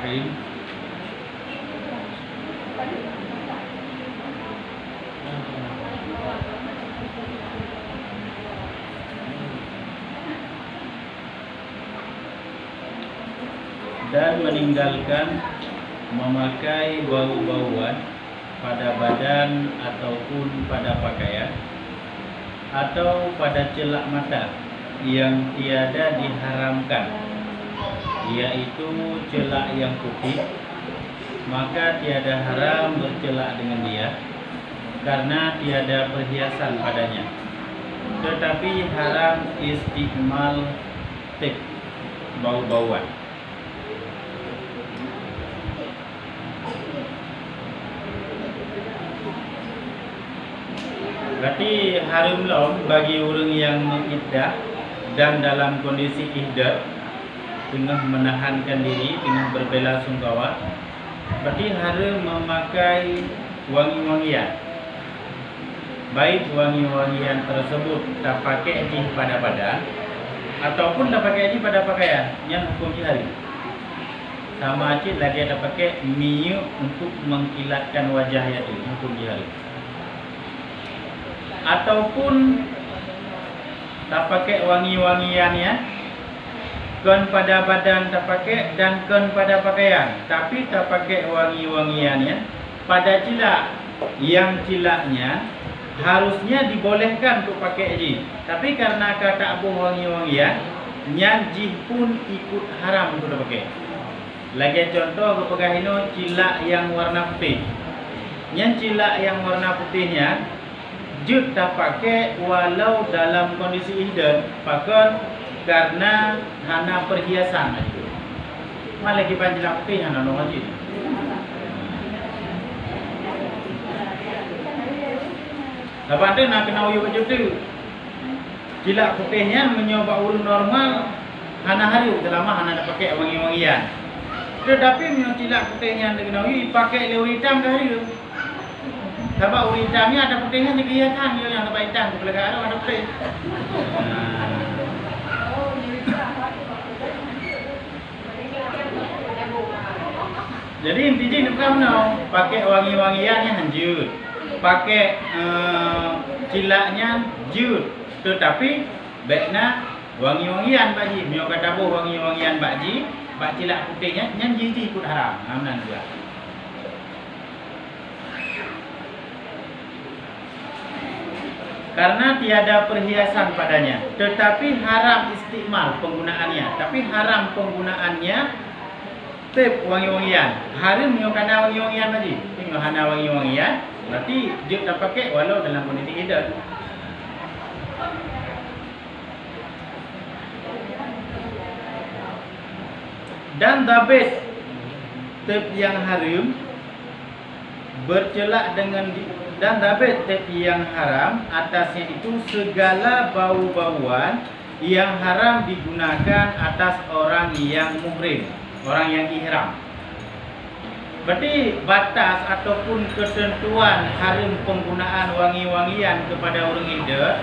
Bismillahirrahmanirrahim. Dan meninggalkan memakai bau-bauan pada badan ataupun pada pakaian atau pada celak mata yang tiada diharamkan, yaitu celak yang putih, maka tiada haram bercelak dengan dia karena tiada perhiasan padanya. Tetapi haram istiqmal tip, bau-bauan. Berarti haram lah bagi orang yang mengiddah dan dalam kondisi iddah, tengah menahankan diri, tengah berbela sungkawa. Berarti haram memakai wangi-wangian. Baik wangi-wangian tersebut tak pakai di pada badan ataupun tak pakai di pada pakaian, yang hukum jihari. Sama aja lagi ada pakai minyak untuk mengkilatkan wajah itu, hukum jihari. Ataupun tak pakai wangi-wangiannya, kon pada badan tak pakai dan kon pada pakaian, tapi tak pakai wangi-wangiannya pada cilak, yang cilaknya harusnya dibolehkan untuk pakai ji, tapi karena kata abu wangi-wangian, nyanjih pun ikut haram untuk pakai. Lagi contoh kepegahino cilak yang warna putih, yang cilak yang warna putihnya jut tak pakai walau dalam kondisi iddah, pakai karena hana perhiasan itu. Malah kita cilak putih hana no wajib. Lepas tu nak kena uyu macam tu. Cilak putihnya menyoba urun normal hana hari selama hana nak pakai wangi-wangian. Tetapi menyo cilak putihnya nak kena uyu pakai lewat hitam ke hari tu. Sebab urut hitamnya ada putihnya ni kelihatan dia yang lepas hitam kepala ada putih. Jadi intinya bukan no, pakai wangi-wangiannya hanjut, pakai cilaknya jut, tetapi baiknya wangi-wangian baji, mio kata boh wangi-wangian baji, bak cilak putihnya nyanyi ikut haram, aman juga. Karena tiada perhiasan padanya, tetapi haram istiqmal penggunaannya, tapi haram penggunaannya tip wangi-wangian. Haram yang kena wangi-wangian tadi, tengok hana wangi-wangian, berarti dia tak pakai walau dalam kondisi iddah. Dan dabit tip yang haram bercelak dengan dan dabit tip yang haram atasnya itu segala bau-bauan yang haram digunakan atas orang yang muhrim, orang yang ihram. Berarti batas ataupun ketentuan haram penggunaan wangi-wangian kepada orang iddah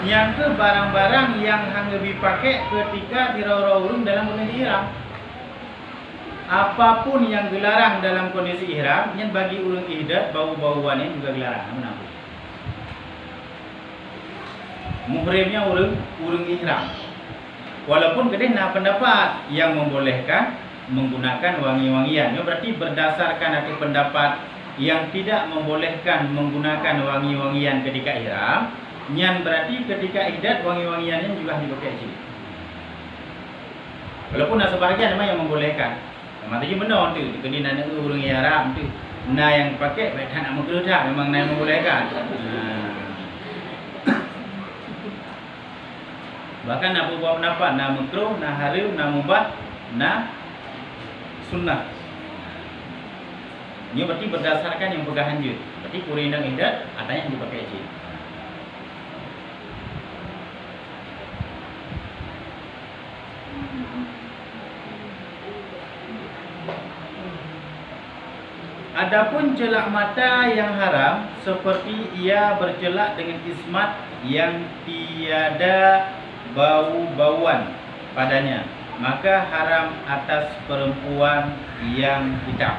yang ke barang-barang yang hanya dipakai ketika diraurau urung dalam kondisi ihram. Apapun yang dilarang dalam kondisi ihram, yang bagi orang iddah bau-bauan ini juga dilarang. Kenapa? Muhrimnya orang ihram. Walaupun kedai nak pendapat yang membolehkan menggunakan wangi-wangian. Itu berarti berdasarkan ada pendapat yang tidak membolehkan menggunakan wangi-wangian ketika ihram, yang berarti ketika iddah wangi-wangiannya juga dipakai sini. Walaupun ada sebahagian memang yang membolehkan. Maksudnya benar tu, kena nak urung ihram tu. Nah yang pakai baik tak nak mengkeluh tak, memang nak membolehkan. Bahkan nak buat pendapat nak makruh, nak haram, nak mubah, nak sunnah. Ini berarti berdasarkan yang pegahan je. Berarti kurindang iddah adanya yang dipakai je. Adapun celak mata yang haram seperti ia bercelak dengan ismat yang tiada bau-bauan padanya, maka haram atas perempuan yang hitam.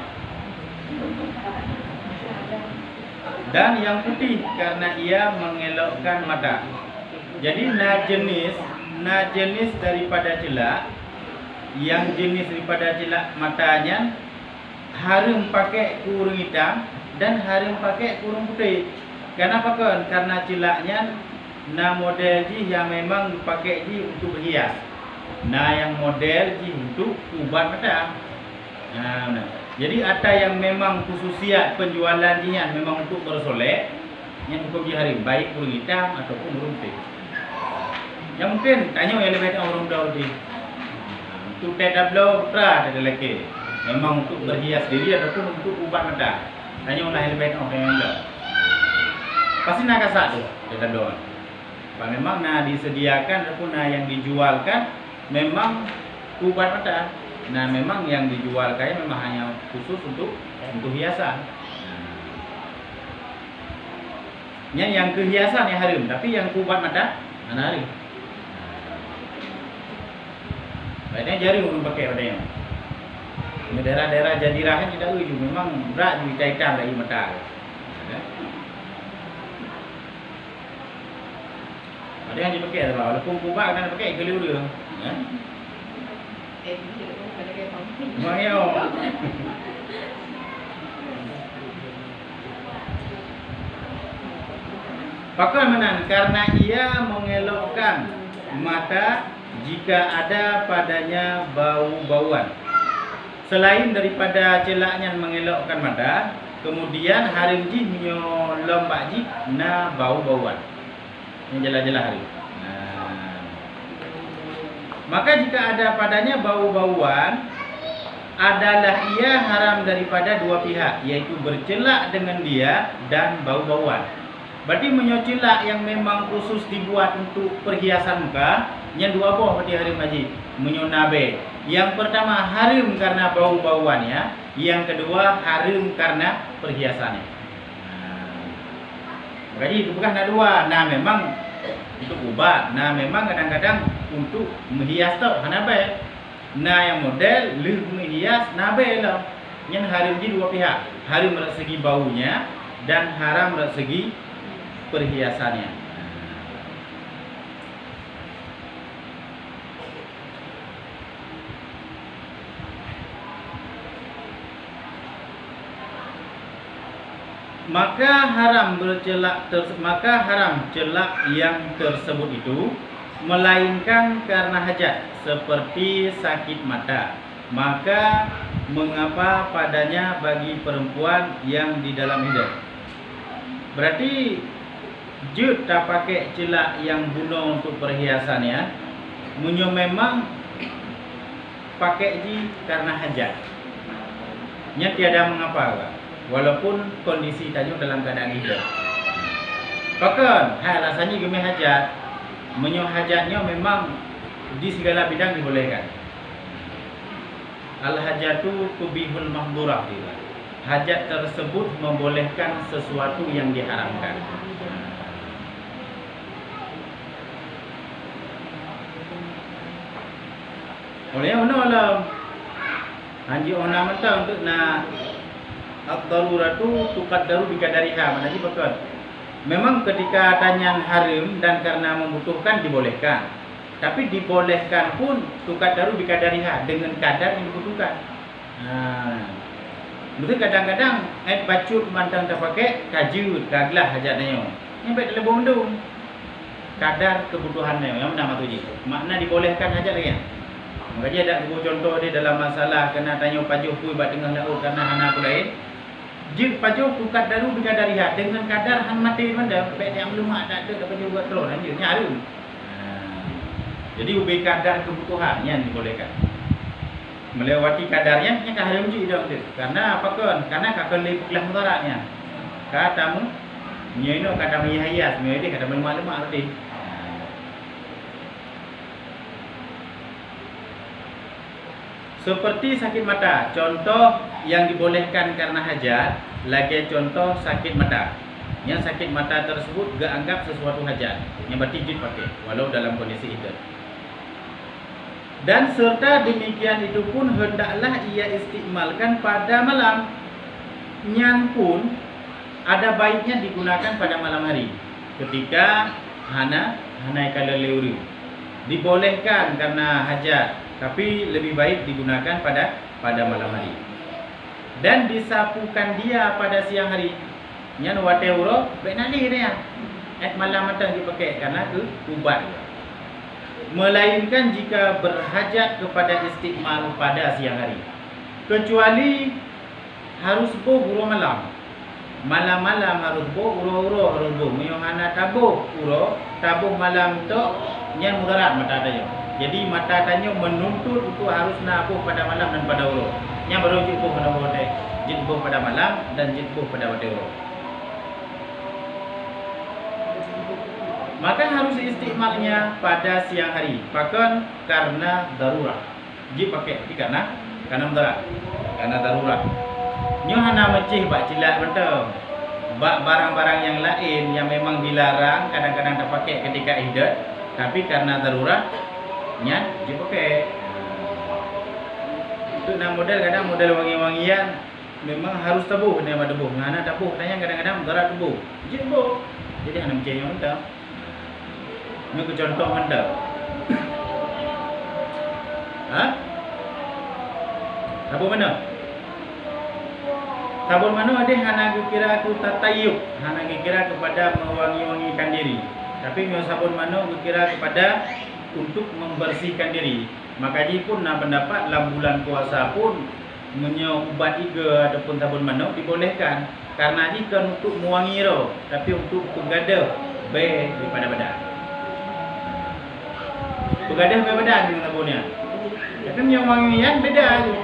Dan yang putih karena ia mengelokkan mata. Jadi jenis daripada celak, yang jenis daripada celak matanya harum pakai kurung hitam dan harum pakai kurung putih. Kenapa kan? Karena celaknya model yang memang dipakai untuk berhias. Yang model untuk ubat mata. Jadi ada yang memang khususiat penjualan yang memang untuk bersolek, yang hukum hari baik kurung hitam ataupun kurung putih. Yang mungkin tanya yang lebih orang dah di untuk tidak putra ada lelaki. Memang untuk berhias diri ataupun untuk ubat mata. Tanya orang yang lebih orang yang dah. Pasti nak kasar tu tidak doang. Memang disediakan ataupun yang dijualkan memang ubat mata. Memang yang dijual kayak memang hanya khusus untuk hiasan. Yang kehiasan yang harum, tapi yang kubat mata mana harum. Baiknya jari orang pakai padanya. Daerah-daerah jadirah kan tidak uju, memang berat dikaitan lagi mata. Ada yang dipakai apa? Walaupun kubat kan pakai keliru dia. Bagaimana? Karena ia mengelokkan mata jika ada padanya bau-bauan. Selain daripada celaknya mengelokkan mata, kemudian hari ji menyolombak ji bau-bauan. Yang jelas-jelas hari. Maka jika ada padanya bau-bauan, adalah ia haram daripada dua pihak, yaitu bercelak dengan dia dan bau-bauan. Berarti menyocelak yang memang khusus dibuat untuk perhiasan muka, yang dua buah berarti haram haji. Menyonabe. Yang pertama haram karena bau-bauannya, yang kedua haram karena perhiasannya. Jadi itu bukan dua. Memang untuk ubat. Memang kadang-kadang untuk menghias tau. Kenapa? Yang model lebih menghias nabe lah. Yang haram di dua pihak. Haram dari segi baunya dan haram dari segi perhiasannya. Maka haram celak yang tersebut itu melainkan karena hajat seperti sakit mata. Maka mengapa padanya bagi perempuan yang di dalam hidup? Berarti jut tak pakai celak yang bunuh untuk perhiasannya, munyo memang pakai ji karena hajat. Nya tiada mengapa. Walaupun kondisi tajuk dalam keadaan hidup. Bahkan alasannya gemi hajat. Menyo hajatnya memang di segala bidang dibolehkan. Al-hajatu tubihul mahdurah. Hajat tersebut membolehkan sesuatu yang diharamkan. Olehnya mana anji ona mentah untuk nak ad-daruratu tuqaddaru biqadariha. Maknanya betul. Memang ketika tanya haram dan karena membutuhkan dibolehkan. Tapi dibolehkan pun tuqaddaru biqadariha dengan kadar yang dibutuhkan. Betul kadang-kadang bacut mantang tak pakai kajut gaglah hajatnya. Yang baik dalam bondong. Kadar kebutuhannya yang nama tu je. Makna dibolehkan hajat lagi. Makanya ada contoh dia dalam masalah kena tanya pajuh pun buat tengah laut karena hana aku lain. Jik pajuh tukat daru biqadariha dengan kadar han mati mana baik yang belum ada dapat juga telur anjir nyaru. Jadi ubi kadar kebutuhan yang dibolehkan. Melewati kadarnya nya haram ji dah tu. Karena apa kan? Karena kakak lepuklah mudaratnya. Katamu nyeino kata mihayas, mihayas kata lemak-lemak tadi. Seperti sakit mata, contoh yang dibolehkan karena hajat, lagi contoh sakit mata. Yang sakit mata tersebut gak anggap sesuatu hajat, yang berarti jid pakai, walau dalam kondisi itu. Dan serta demikian itu pun hendaklah ia istiqmalkan pada malam. Nyan pun ada baiknya digunakan pada malam hari. Ketika hanai kala leuri. Dibolehkan karena hajat, tapi lebih baik digunakan pada malam hari. Dan disapukan dia pada siang hari. Nyan wate uro benali dia. Malam matang dipakai karena ubat. Melainkan jika berhajat kepada istiqmal pada siang hari. Kecuali harus uro malam. Malam-malam harus uro harus Miohana tabuh malam tu yang mudarat mata tanya. Jadi mata tanya menuntut untuk harus nabuh pada malam dan pada uro. Yang baru jitbuh pada bote, jitbuh pada malam dan jitbuh pada bote uro. Maka harus istiqmalnya pada siang hari. Bahkan karena darurat. Ji pakai karena mudarat. Karena darurat. Nyo hana mecih bak cilak betul. Bak barang-barang yang lain yang memang dilarang kadang-kadang tak pakai ketika idat, tapi karena darurat nya ji pakai. Itu nak model kadang model wangi-wangian memang harus tabuh dengan debuh. Hana tabuh tanya kadang-kadang mudarat debuh. Ji debuh. Jadi hana mecih yang betul. Ini ke contoh anda. Sabun mana? Sabun mana ada hana kira aku tatayuk, hana kira kepada mewangi-wangikan diri. Tapi sabun mana kira kepada untuk membersihkan diri. Maka dia pun nak pendapat dalam bulan puasa pun ubat iga ataupun sabun mana dibolehkan. Karena dia kan untuk mewangi roh, tapi untuk penggadah baik daripada badan. Begadah berbeda dengan sabunnya. Tapi yang wangian beda je.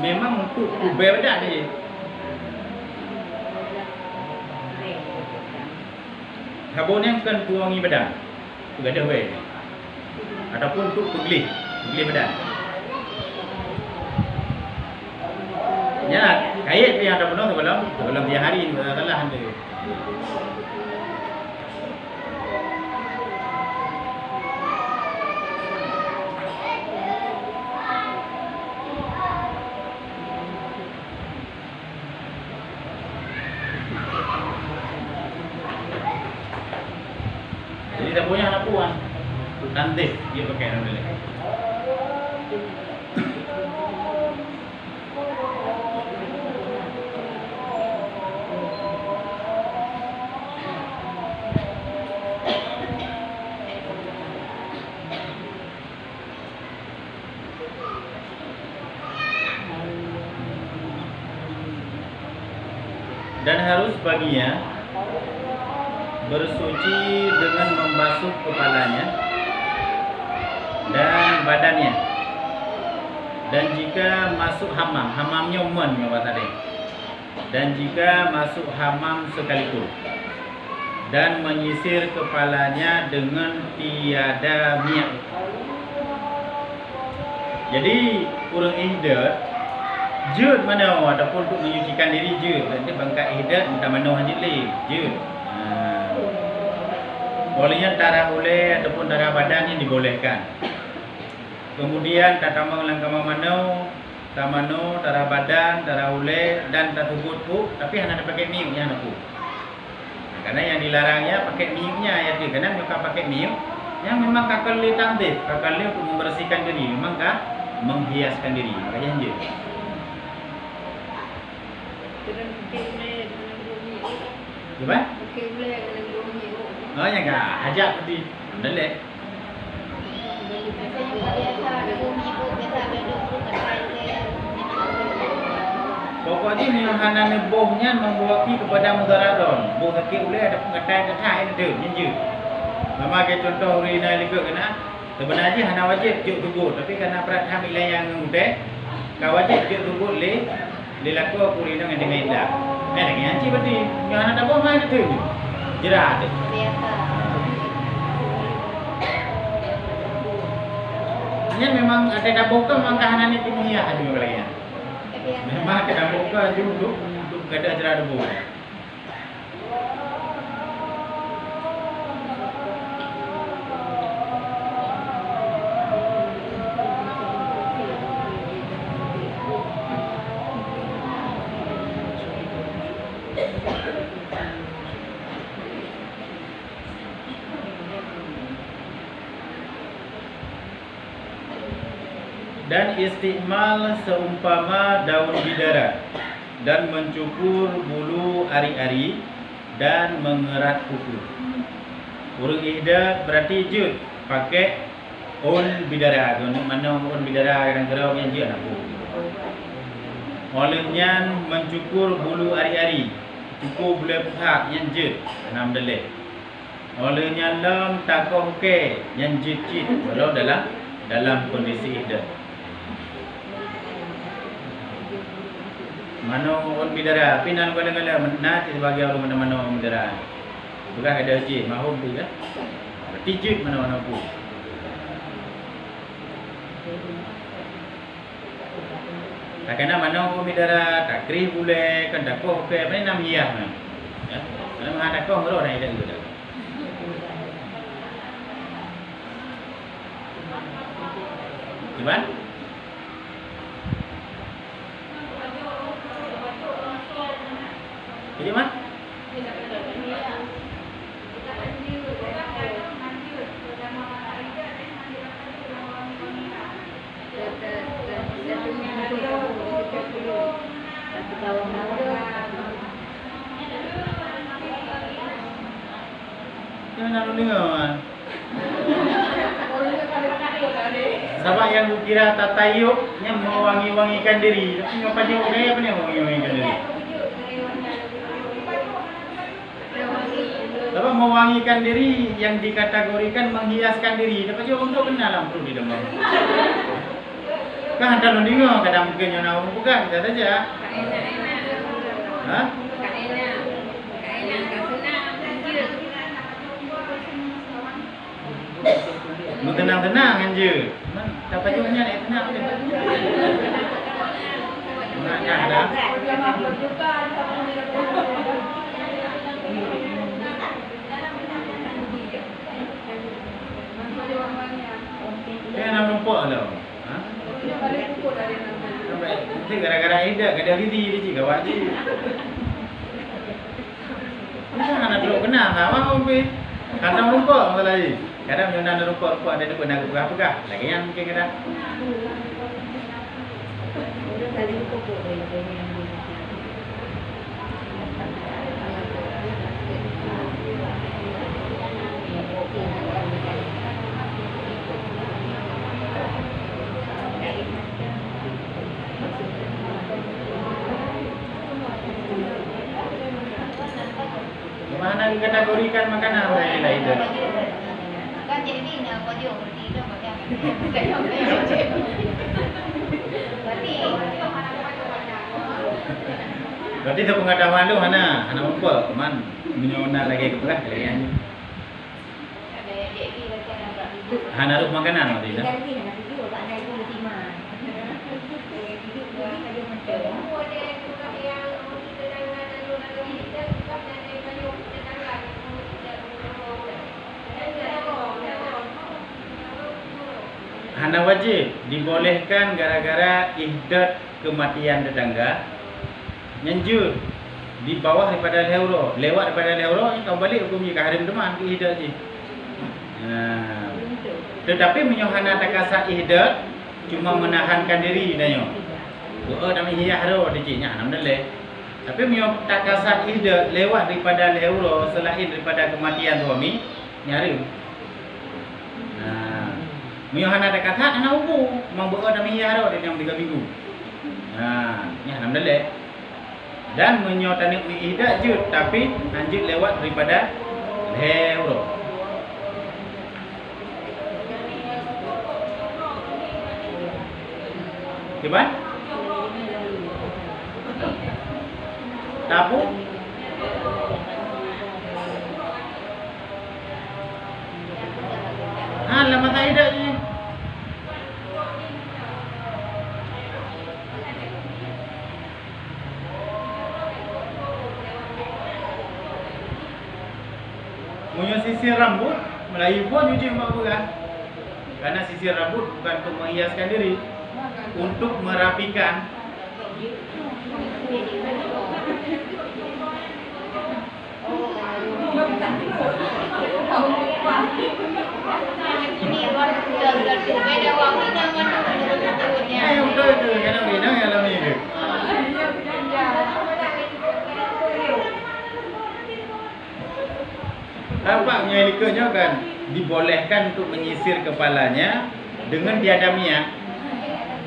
Memang untuk berbeda je. Sabunnya bukan wangi badan. Begadah baik. Ataupun untuk pegli badan. Ya, kait yang ada benar sebelum dia hari telah anda. Jadi tak punya anak puan. Cantik dia pakai nama dia. Dan harus baginya bersuci dengan membasuh kepalanya dan badannya. Dan jika masuk hamamnya umum tadi. Dan jika masuk hamam sekalipun dan menyisir kepalanya dengan tiada minyak. Jadi kurang ihdat jud mana ataupun untuk menyucikan diri jud. Nanti bangkat ihdat minta mana hajit leh jud. Bolehnya darah ule ataupun darah badan yang dibolehkan. Kemudian tatama ulang kama tamano, darah badan, darah ule dan tatugut pu, tapi hanya pakai miuknya hana pu. Karena yang dilarangnya pakai miuknya ya tu. Karena mereka pakai miuk yang memang kakal li tandif, kakal li untuk membersihkan diri, memang kah menghiaskan diri. Makanya je. Gimana? Oh ya enggak, hajat tadi. Boleh. Pokoknya ni hana nebohnya membawa kepada mudaratun. Boh sakit boleh ada pengatai-katai ada je. Mama ke contoh urina lega kena. Sebenarnya hana wajib juk tugut, tapi kerana perhatian bila yang mudah, kau wajib juk tugut le laku urina dengan ida. Lagi anci berarti yang hana tak boh mai tu. Jerat. Ini memang ada dapur ke memang kahanan itu punya ada juga lagi. Memang ada dapur ke untuk ada jerat dapur. dan istimal seumpama daun bidara, dan mencukur bulu ari-ari dan mengerat kuku. Huruf ihdad berarti jud pakai un bidara. Untuk mana un bidara kadang-kadang yang jud aku. Olehnya mencukur bulu ari-ari, cukur bulu pahak yang jud 6 delik. Olehnya lam takoh ke yang jid-jid walau dalam kondisi ihdad. Mano on bidara pinan kadang-kadang menat sebagai orang mana-mana on bidara. Bukan ada jid mahum tu kan. Berarti jid mana-mana pun. Tak kena mana on bidara takrih boleh kan takoh ke apa ni nam hiyah kan. Ya. Kalau mah takoh ro dah itu dah. Gimana? Jadi mana? Jangan lalu dengar. Sebab yang kira tatayuk yang mewangi-wangikan diri. Tapi apa dia orang apa ni mewangi-wangikan diri? Sebab mewangikan diri yang dikategorikan menghiaskan diri. Dapat juga untuk kenal lah perlu didemang. Kan ada lu dengar kadang mungkin yang nak bukan kita saja. Hah? Lu tenang-tenang kan je. Dapat juga nak tenang je. Nak ada. Dia nak nampak lah. Ha? Sampai gara-gara idah, kada ridi dia cik kawat je. Jangan nak duduk kenal lah awak ombe. Kadang nampak masalah ni. Kadang dia nak nampak ada depan nak pegah-pegah. Lagi yang mungkin kadang. Mana dikategorikan makanan lain itu? Kan jadi ni nak kau dia berarti dah macam. Berarti tu pengetahuan lu Hana, Hana apa? Man menyona lagi ke belah kalian. Hana harus makanan waktu itu. Hana wajib dibolehkan gara-gara ihdad kematian tetangga. Nyanjur di bawah daripada leuro, lewat daripada leuro kau balik hukum je harim teman ke ihdad je. Tetapi menyohana takasa ihdad cuma menahankan diri danyo. Oh kami hiyah ro diciknya nam dale. Tapi menyo takasa ihdad lewat daripada leuro selain daripada kematian suami nyarim. Menyohana takasa ana ubu membawa kami hiyah ro dalam 3 minggu. Ni nam dale. Dan menyotani ihdad jud tapi lanjut lewat daripada leuro. Gimana? Tapu? Lama saya dah je. Punya sisir rambut, Melayu pun cuci mak bukan. Karena sisir rambut bukan untuk menghiaskan diri, untuk merapikan. Ini ikutnya kan dibolehkan untuk menyisir kepalanya dengan diadamiah.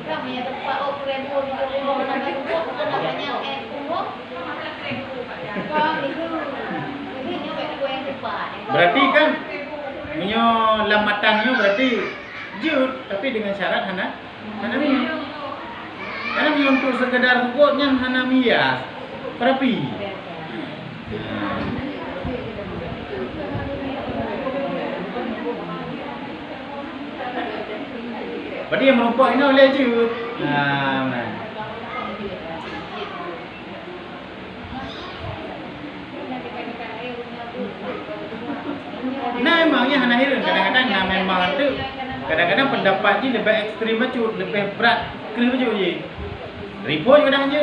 Kami yang tempat oh keren pun itu orang namanya umum. Kami itu ini nyampe dua yang depan. Berarti kan menyo lamatannya berarti jut, tapi dengan syarat hanami. Karena untuk sekedar tukutnya hanamias, terapi. Berarti yang merompak ini oleh jut. Nah memangnya hana hirun kadang-kadang nah memang itu kadang-kadang pendapat je lebih ekstrim aja, lebih berat krim aja je. Report juga dah je.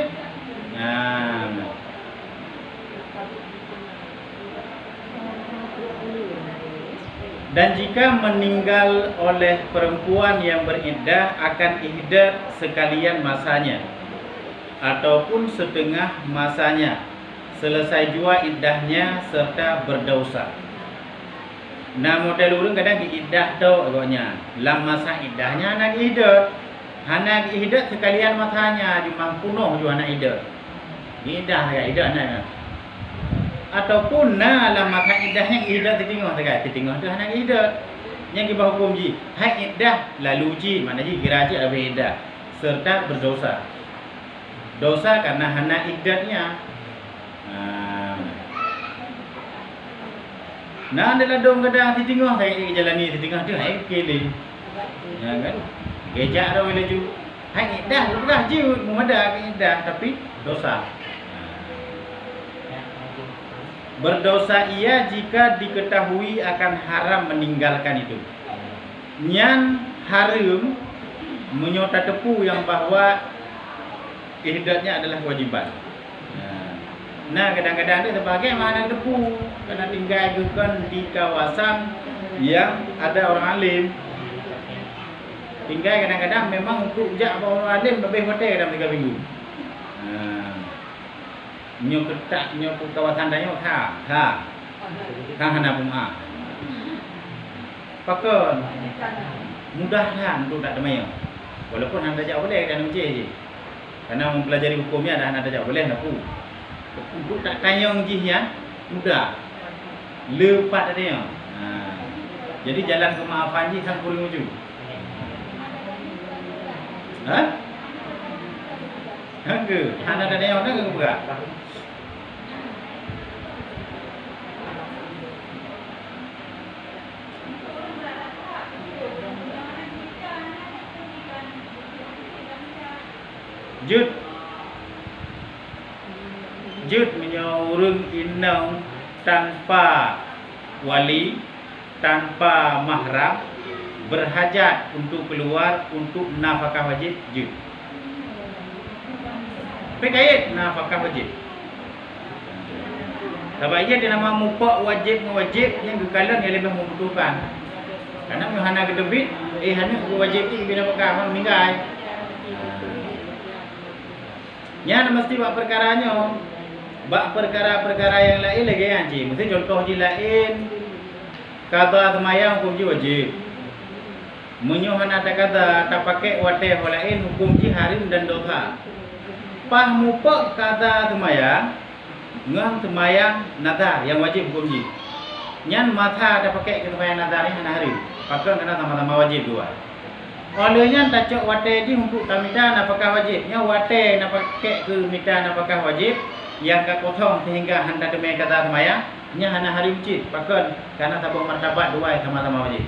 Dan jika meninggal oleh perempuan yang beriddah akan iddah sekalian masanya ataupun setengah masanya, selesai jua iddahnya serta berdosa. Nah model urang kadang iddah tau agaknya. Lam masa iddahnya anak iddah. Anak iddah sekalian masanya cuma punuh jua anak iddah. Iddah ya iddah anak. Ataupun dalam masa iddahnya iddah ditinggal sekali. Ditinggal tu anak iddah. Yang kita hukum ji, hai iddah lalu ji, mana ji kira ji ada iddah serta berdosa. Dosa karena anak iddahnya. Nah adalah dong kadang ditinggal saya jalani ditinggal tu hai kele. Ya kan? Gejak dah oleh ju. Hai iddah lepas ju mumada iddah tapi dosa. Berdosa ia jika diketahui akan haram meninggalkan itu. Nyan haram menyota tepu yang bahwa ihdahnya adalah kewajiban. Nah kadang-kadang ada sebagai mana tepu karena tinggal bukan di kawasan yang ada orang alim. Tinggal kadang-kadang memang untuk jak orang alim lebih hotel dalam 3 minggu. Nyo ketak nyo kawasan danyo ha hana bunga pakon mudahlah untuk tak demai walaupun anda jak boleh dan uji je karena mempelajari hukumnya dah anda jak boleh nak untuk tak tayang je ya mudah lepat dia jadi jalan kemaafan je sang kuring uju ke anda ada yang nak ke berat Jud menyorong inang tanpa wali, tanpa mahram, berhajat untuk keluar untuk nafkah wajib jud. Pekait nafkah wajib. Sebab ia dia nama mupak wajib yang kekalan yang lebih membutuhkan. Karena menghana kedebit, hana wajib ni bila nafkah meninggal. Nya mesti buat perkaranya. Buat perkara-perkara yang lain lagi kan cik. Mesti contoh je lain. Qada semayang hukum je wajib. Menyuhan ada kata tak pakai watih lain hukum je harim dan dosa. Pah mupak qada semayang ngam semayang nazar yang wajib hukum je. Nyan masa ada pakai semayang nazar ni hana harim. Pakai kena sama-sama wajib dua. Olehnya tak cok watih je untuk tamita napakah wajib. Nya watih nak pakai ke mita napakah wajib yang kekosong sehingga hendak demi kata semayang nya hana hari ucit pakai karena tabung martabat dua sama-sama wajib.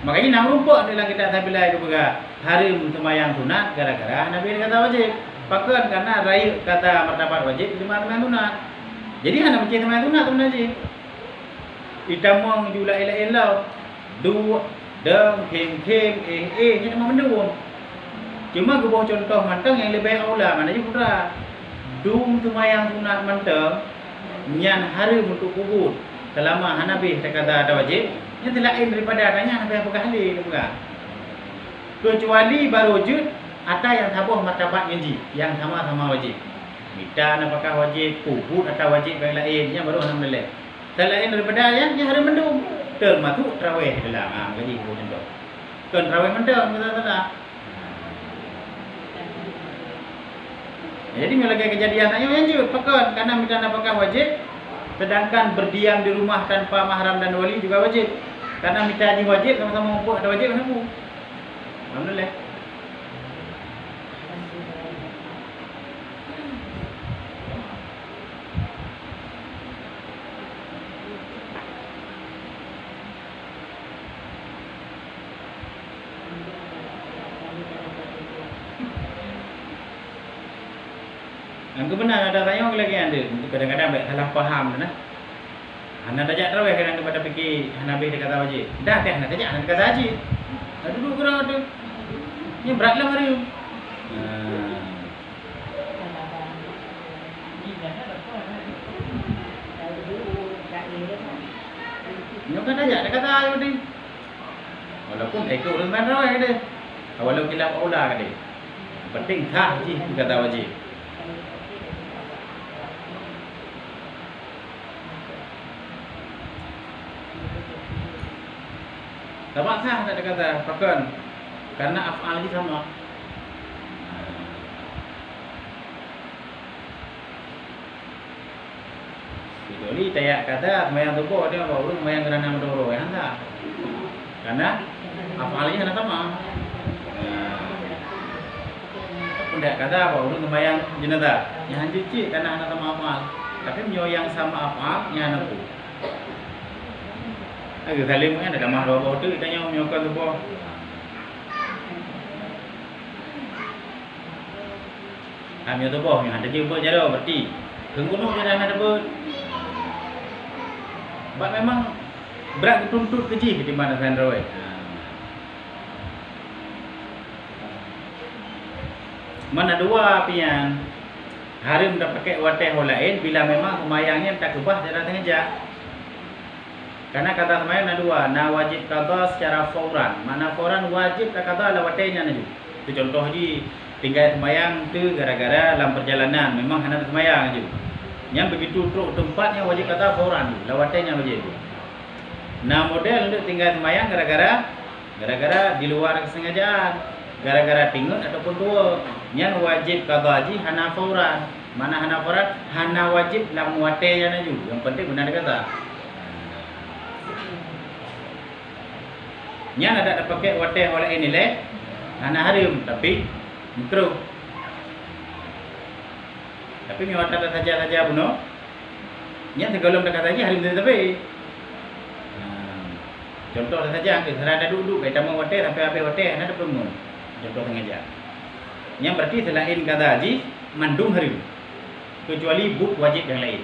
Makanya nak rumput dalam kita tabilai ke pega harim semayang sunat gara-gara Nabi kata wajib. Pakai karena raya kata martabat wajib lima semayang sunat. Jadi hana ucit semayang sunat tu naji. Itamong jula ila dua deng kem ni memang mendung. Cuma gua contoh mantang yang lebih aula mana je putra. Dum semayang sunat mantang nyan hari untuk kubur. Selama Hanafi kata ada wajib, nya lain daripada adanya Hanafi apa kali bukan. Kecuali baru wujud ada yang tabuh martabat ngaji yang sama-sama wajib. Mita apakah wajib, kubur atau wajib yang lainnya baru alhamdulillah. Selain daripada yang hari mendung, termasuk tarawih dalam gaji contoh. Kan tarawih mendung kata-kata. Jadi lagi kejadian ayo lanjut pakon karena minta apakah wajib, sedangkan berdiam di rumah tanpa mahram dan wali juga wajib. Karena minta haji wajib sama-sama mampu ada wajib kenapa? Alhamdulillah. Yang benar ada tanya lagi ada. Kadang-kadang salah faham nah. Hana tajak tarawih kadang pada fikir hana be kata wajib. Dah teh hana tajak hana kata haji. Duduk kurang tu. Ni beratlah hari tu. Ni kan tajak dia kata ayo ni. Walaupun ikut urusan tarawih dia. Walaupun kilap aula dia. Penting sah haji kata wajib. Tak sah tak ada kata pakon karena af'al lagi sama. Kecuali tayak kata semayang tubuh dia baru semayang kerana mendoro ya tak. Karena af'alnya hanya sama. Tidak kata baru semayang jenazah. Yang cuci karena hanya sama af'al. Tapi yang sama af'al yang hanya tu. Agak saling kan ada mah dua tu kita nyawa menyokan tu boh. Kami tu boh yang ada jumpa jauh berarti kegunung dia ada ber. Sebab memang berat tuntut kecil di mana Sandroid. Mana dua pian harim dah pakai wateh lain bila memang semayangnya tak kebah cara sengaja. Karena kata semayang ada dua, na wajib qada secara fauran. Mana fauran wajib tak qada ala watainya naju. Itu contoh di tinggal semayang tu gara-gara dalam perjalanan memang hanya semayang aja. Yang begitu truk tempatnya wajib qada fauran, la watainya wajib. Nah model untuk tinggal semayang gara-gara di luar kesengajaan, gara-gara tingut ataupun tua. Yang wajib qada haji hana fauran. Mana hana fauran? Hana wajib la watainya naju. Yang penting benar kata. Yang ada pakai wateh oleh ini leh, anak harim tapi mikro. Tapi ni watak saja puno. Yang segala mereka saja harim tapi. Contoh saja, kerana duduk, kita mau wateh sampai apa wateh, ada puno. Contoh sengaja. Yang berarti selain kata haji, mandung harim. Kecuali buk wajib yang lain.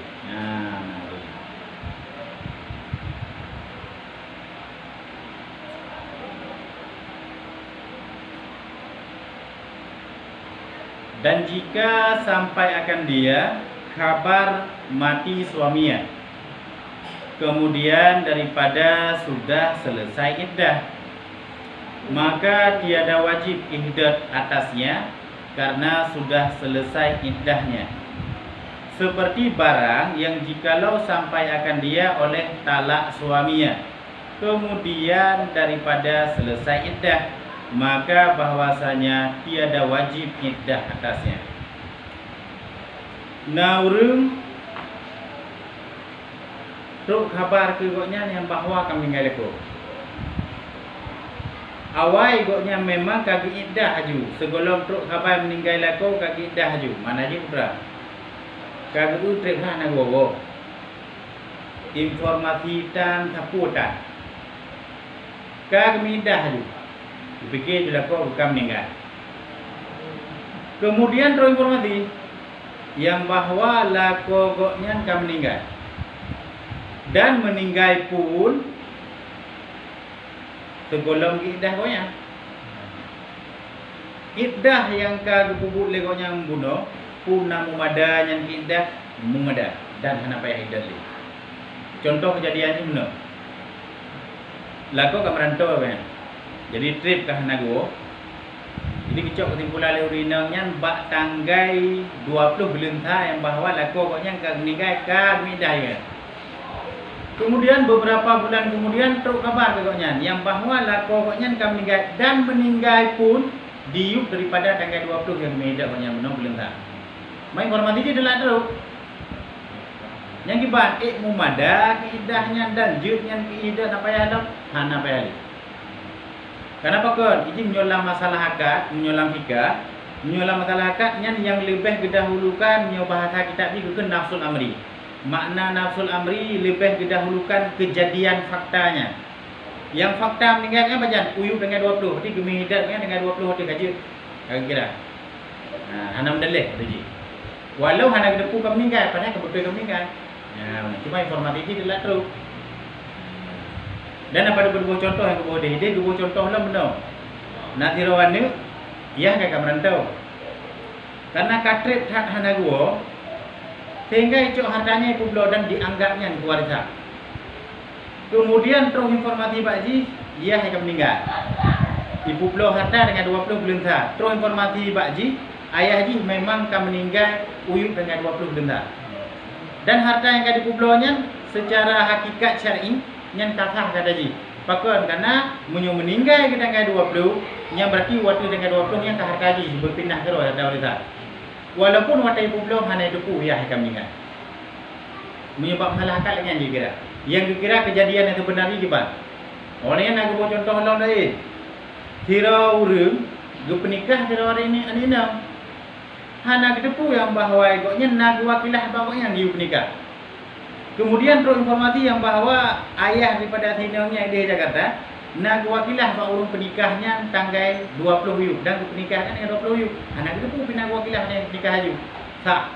Dan jika sampai akan dia kabar mati suaminya, kemudian daripada sudah selesai iddah, maka tiada wajib ihdat atasnya karena sudah selesai iddahnya. Seperti barang yang jikalau sampai akan dia oleh talak suaminya, kemudian daripada selesai iddah, maka bahwasanya tiada wajib iddah atasnya. Naurung truk khabar ke goknya yang bahwa kami ngaleku. Awai goknya memang kaki iddah haju. Sebelum truk khabar meninggal laku kaki iddah haju. Mana je putra? Kaki tu truk hana gogo. Informasi dan saputan. Kaki iddah haju. Dipikir bila kau bukan meninggal. Kemudian terus informasi yang bahwa laku goknya akan meninggal. Dan meninggal pun tergolong iddah goknya. Iddah yang kau kubur legonya membunuh pun namu mada yang iddah mumada dan hana payah iddah le. Contoh kejadian ini benar. Laku kat merantau kan. Jadi trip ke Hanago. Jadi kecok kesimpulan urinangnya bak tanggai 20 bulan yang bahwa laku koknya ke meninggal ke midai. Kemudian beberapa bulan kemudian teruk kabar pokoknya yang bahawa lako pokoknya kami meninggal dan meninggal pun diuk daripada tanggal 20 yang medak pokoknya benar belum tak. Mai informasi dia adalah teruk. Yang kiban mumada keidahnya dan jutnya keidah apa ya dok? Hana payali. Kenapa kan? Ini menyolam masalah akad, menyolam fikah, menyolam masalah akad yang lebih didahulukan nyo bahasa kitab ni bukan nafsul amri. Makna nafsul amri lebih didahulukan kejadian faktanya. Yang fakta meninggalnya macam uyup dengan 20, berarti gemi hidat dengan 20 hati kaji. Kira. Hanam dalih tu ji. Walau hana depu ke meninggal, padahal kebetul ke meninggal. Cuma informasi ini adalah teruk. Dan apa ada beberapa contoh yang kebawa dia dua contoh lah benar. Nanti rawan ni, ia kakak merantau. Karena katrip tak hana gua, sehingga itu hartanya ibu belau dan dianggapnya keluarga. Kemudian terus informasi Pak Ji, ia akan meninggal. Ibu belau harta dengan 20 bulan sah. Terus informasi Pak Ji, ayah Ji memang akan meninggal uyup dengan 20 bulan sah. Dan harta yang ada ibu belaunya secara hakikat syar'i yang kasah kata Ji. Pakon karena meninggal kita dengan 20, yang berarti waktu dengan 20 yang ke harta Ji berpindah ke roh harta wanita. Walaupun waktu ibu belum hanya depu ia akan meninggal. Menyebab masalah akal dengan dia kira. Yang dikira kejadian yang sebenarnya gimana? Orang yang nak buat contoh orang lain. Tira urang, gu penikah tira hari ini anina. Hana depu yang bahawa ikutnya nak wakilah bawa yang dia penikah. Kemudian terus informasi yang bahawa ayah daripada sinaunya di Jakarta nak wakilah bawa urang penikahnya tanggal 20 Yul dan penikahnya yang 20 Yul. Anak itu pun pindah wakilah yang nikah Yul. Tak.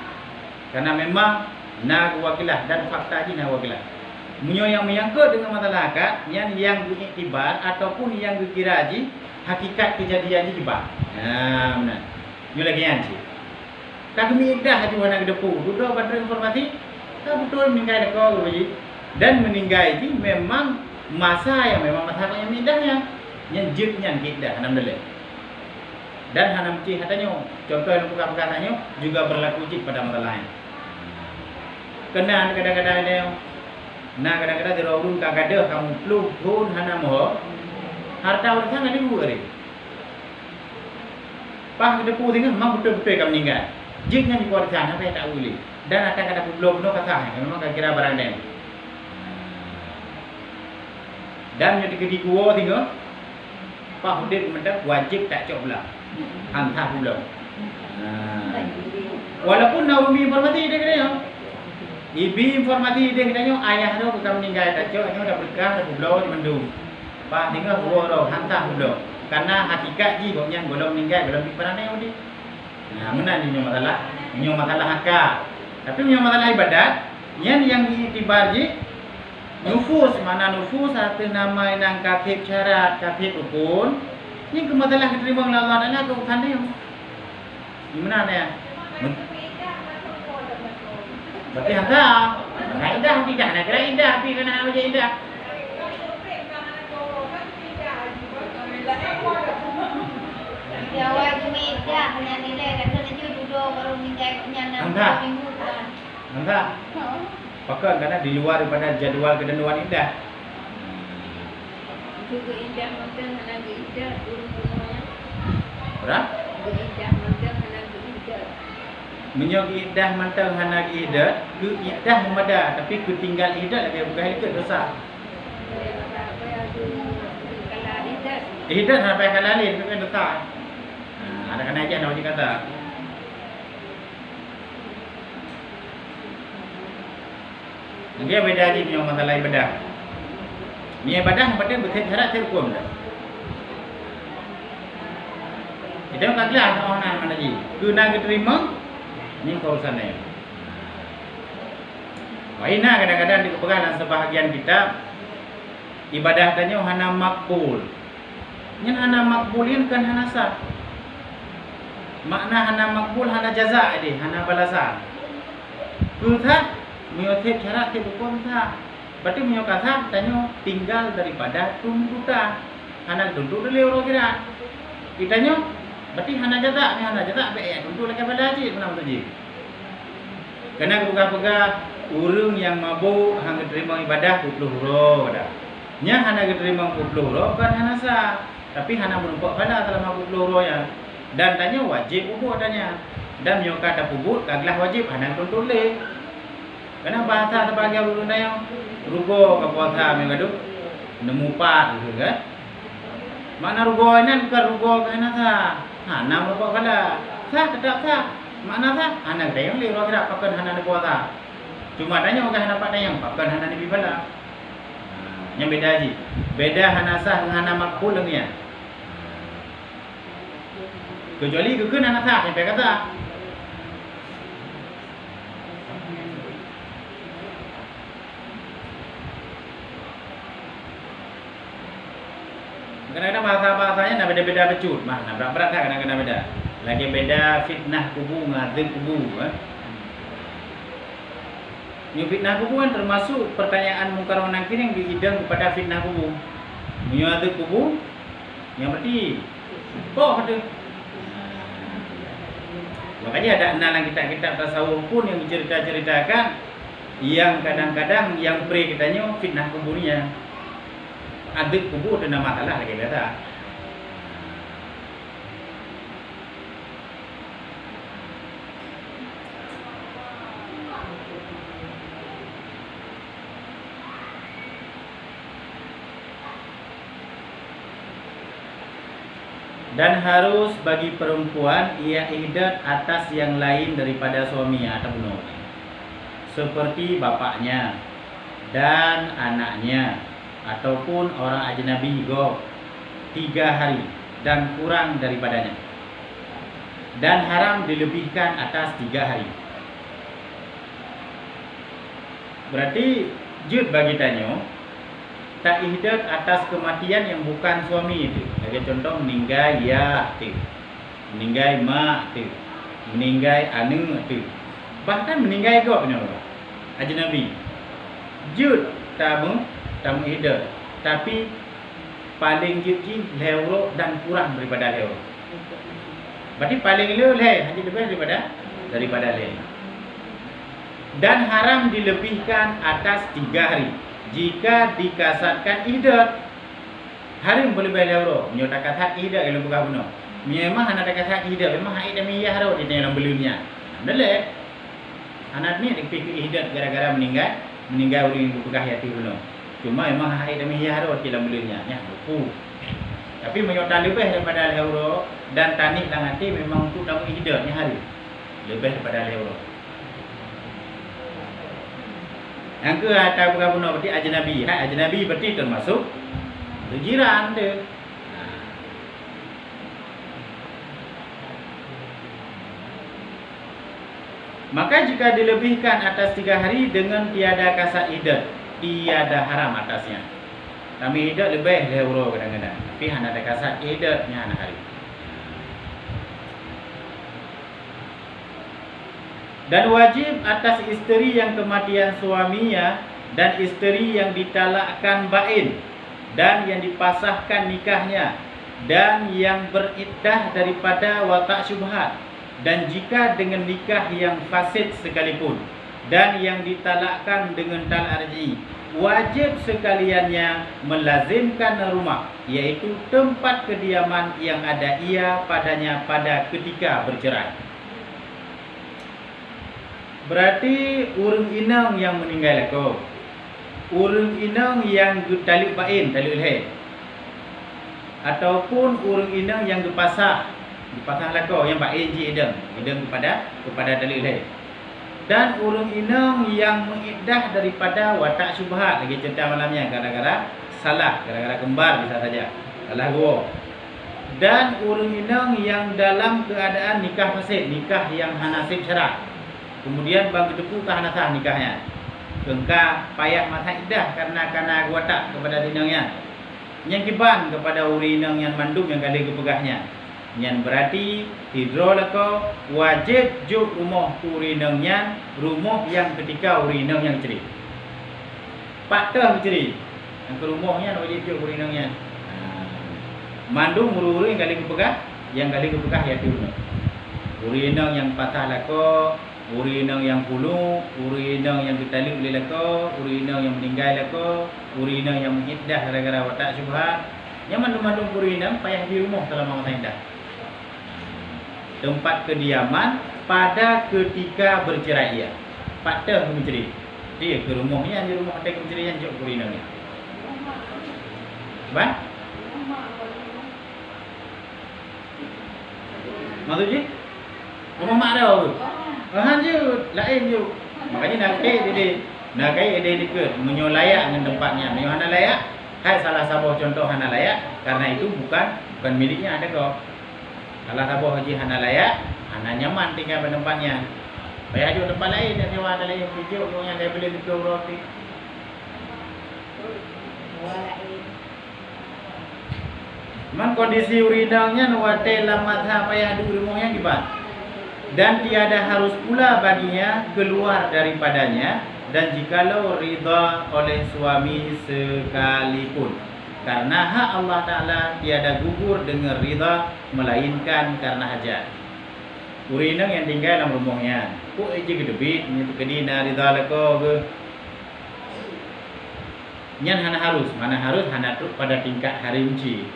Karena memang nak wakilah dan fakta ini nak wakilah. Munyo yang menyangkut dengan masalah akad yang diiktibar ataupun yang dikira ji hakikat kejadian ini kibar. Benar. Yo lagi yang ji. Kami dah haju anak depu. Duduk pada informasi tak betul meninggal dekau ji dan meninggal ji memang masa yang memang masa yang indahnya yang jibnya kita alhamdulillah. Dan hanam ci hatanya contoh yang bukan perkataannya juga berlaku jib pada masalah lain. Kena kadang-kadang ada kadang-kadang di rawun kagada kamu peluk pun hanam ho harta orang sangat dibu hari. Pak depu tinggal memang betul-betul kamu meninggal. Jibnya di keluarga apa yang tak boleh. Dan akan kata belum kata memang kira barang lain. Dan yang di gua tinggal Pak Hudin mendak wajib tak cok pula. Hantar pula. Walaupun naumi informasi dia kena. Ibi informasi dia kena ayah tu bukan meninggal tak cok dah berkah dah pula di mendung. Pak tinggal gua tu hantar pula. Karena hakikat ji goknya belum meninggal belum diperanai odi. Mana ni masalah? Ni masalah akal. Tapi punya masalah ibadat yang diiktibar je nufus mana nufus satu nama yang katib syarat katib rukun ni ke masalah diterima oleh Allah Taala ke bukan dia. Gimana ya? Berarti hantar. Nak indah tidak nak kira indah tapi kena aja indah. Jawab cuma indah punya nilai kata dia duduk baru meninggal punya 6 minggu. Enggak. Pakai karena di luar daripada jadual ketentuan indah. Juga indah macam lagi indah turun semuanya. Berapa? Indah macam lagi indah. Menyok indah mantau hana idah, ke indah memada tapi ke tinggal idah lagi bukan itu dosa. Idah sampai kalalin itu dosa. Ada kena aja nak kata. Dia beda je punya masalah ibadah. Ni ibadah pada betul syarat hukum dah. Kita tak kelas orang mana lagi. Kena diterima ni urusan dia. Waina kadang-kadang di kepegangan sebahagian kita ibadah tanya hana makbul. Nyen hana makbulin kan hana sah. Makna hana makbul hana jaza dia, hana balasan. Kutat menyotip syarat hukum sah. Berarti menyokasa tanya tinggal daripada tuntutan. Hana tuntut dulu orang kira. Kitanya berarti hana jaza ni hana jaza be tuntut lagi pada haji mana betul ji. Kena pegah-pegah urang yang mabuk hang terima ibadah 20 huro kada. Nya hana terima 20 huro kan hana sah. Tapi hana berumpak pada selama 20 huro ya. Dan tanya wajib ubur tanya. Dan nyoka tak ubur kaglah wajib hana kontrole. Kena bahasa terbagi urang nayang rugo ka puasa mengadu nemu pat gitu kan. Mana rugo nan ke rugo kana sah. Hana berumpak kada. Sah tetap sah. Mana sah? Hana tayang le ro kada pakan hana puasa. Cuma tanya orang hana pak tayang pakan hana nabi bala. Yang beda aja. Beda hana sah dengan hana makbul ni ya. Kecuali keun hana sah sampai kata. Kadang-kadang bahasa-bahasanya nak beda-beda becut. Mah nak berat-berat kan kadang-kadang beda. Lagi beda fitnah kubu ngadil kubu Ni fitnah kubur kan termasuk pertanyaan mungkar wanakir yang diidam kepada fitnah kubur. Menyuatu kubur yang berarti boh tu. Makanya ada dalam kitab-kitab tasawuf pun yang menceritakan yang kadang-kadang yang pre kitanya fitnah kuburnya. Aduk kubur ada masalah lagi kata. Dan harus bagi perempuan ia iddat atas yang lain daripada suaminya atau bunuh. Seperti bapaknya dan anaknya ataupun orang ajnabi go 3 hari dan kurang daripadanya. Dan haram dilebihkan atas 3 hari. Berarti jud bagi tanyo tak iddat atas kematian yang bukan suami itu. Sebagai contoh meninggal ya tu. Meninggal mak tu. Meninggal anu tu. Bahkan meninggal kau punya ajnabi. Jud tamu iddat. Tapi paling jud lewro dan kurang daripada lewro. Berarti paling lewro hanya lebih daripada lewro. Dan haram dilebihkan atas 3 hari. Jika dikasatkan iddat hari boleh bayar euro menyatakan hak iddat kalau bukan benar memang anak dekat hak iddat memang hak iddat miyah ro di dalam belumnya boleh anak ni dipikir iddat gara-gara meninggal orang yang berpegah yati benar cuma memang hak iddat miyah ro di dalam belumnya ya buku tapi menyatakan lebih daripada euro dan tanik lang hati memang untuk dalam iddatnya hari lebih daripada euro. Yang ke atau bukan benar berarti ajnabi. Hai ajnabi berarti termasuk jiran dia. Maka jika dilebihkan atas 3 hari dengan tiada kasat iddat, tiada haram atasnya. Kami iddat lebih euro kadang-kadang. Tapi hanya ada kasat iddatnya anak hari. Dan wajib atas isteri yang kematian suaminya dan isteri yang ditalakkan bain dan yang dipasahkan nikahnya dan yang beriddah daripada watak syubhat dan jika dengan nikah yang fasid sekalipun dan yang ditalakkan dengan talak raj'i wajib sekaliannya melazimkan rumah iaitu tempat kediaman yang ada ia padanya pada ketika bercerai. Berarti urang inang yang meninggal aku. Urang inang yang talib bain, talib ilhai. Ataupun urang inang yang dipasah laku yang bain ji idam kepada talib ilhai. Dan urang inang yang mengiddah daripada watak syubhat lagi cerita malamnya gara-gara salah, gara-gara kembar bisa saja. Salah gua. Dan urang inang yang dalam keadaan nikah fasid, nikah yang hanasib syarat. Kemudian bang depu ke hanasah nikahnya. Kengka payah masa iddah karena watak kepada tinangnya. Yang kiban kepada urinang yang mandum yang kali kepegahnya. Yang berarti hidro lako wajib juk rumah urinangnya rumah yang ketika urinang yang ceri. Patah ceri. Yang ke rumahnya wajib juk urinangnya. Mandum uru-uru yang kali kepegah ya tiuna. Urinang yang patah lako, urinang yang puluh, urinang yang ditalib oleh lako, urinang yang meninggal lako, urinang yang mengiddah gara-gara watak syubhat. Yang mandung-mandung urinang payah di rumah selama masa indah. Tempat kediaman pada ketika bercerai ya. Pada bercerai. Dia ke rumahnya, di rumah ada bercerai yang jauh urinang ni. Ba? Maksudnya? Rumah mak ada apa? Hanjut, lain je. Makanya nak kait dia. Nak kait dia dekat menyo layak dengan tempatnya. Menyo hana layak. Hai salah satu contoh hana layak karena itu bukan miliknya ada kau. Salah satu haji hana layak, hana nyaman tinggal di tempatnya. Bayar juga tempat lain dan sewa ada lain video yang dia beli di roti. Man kondisi urinangnya nuwate lamat payah di rumahnya gimana? Dan tiada harus pula baginya keluar daripadanya dan jikalau ridha oleh suami sekalipun. Karena hak Allah Ta'ala tiada gugur dengan ridha melainkan karena hajat. Urinang yang tinggal dalam rumahnya. Kok aja gedebit ni kedina ridha lako ke. Nyan hana harus, mana harus hana tu pada tingkat harimci.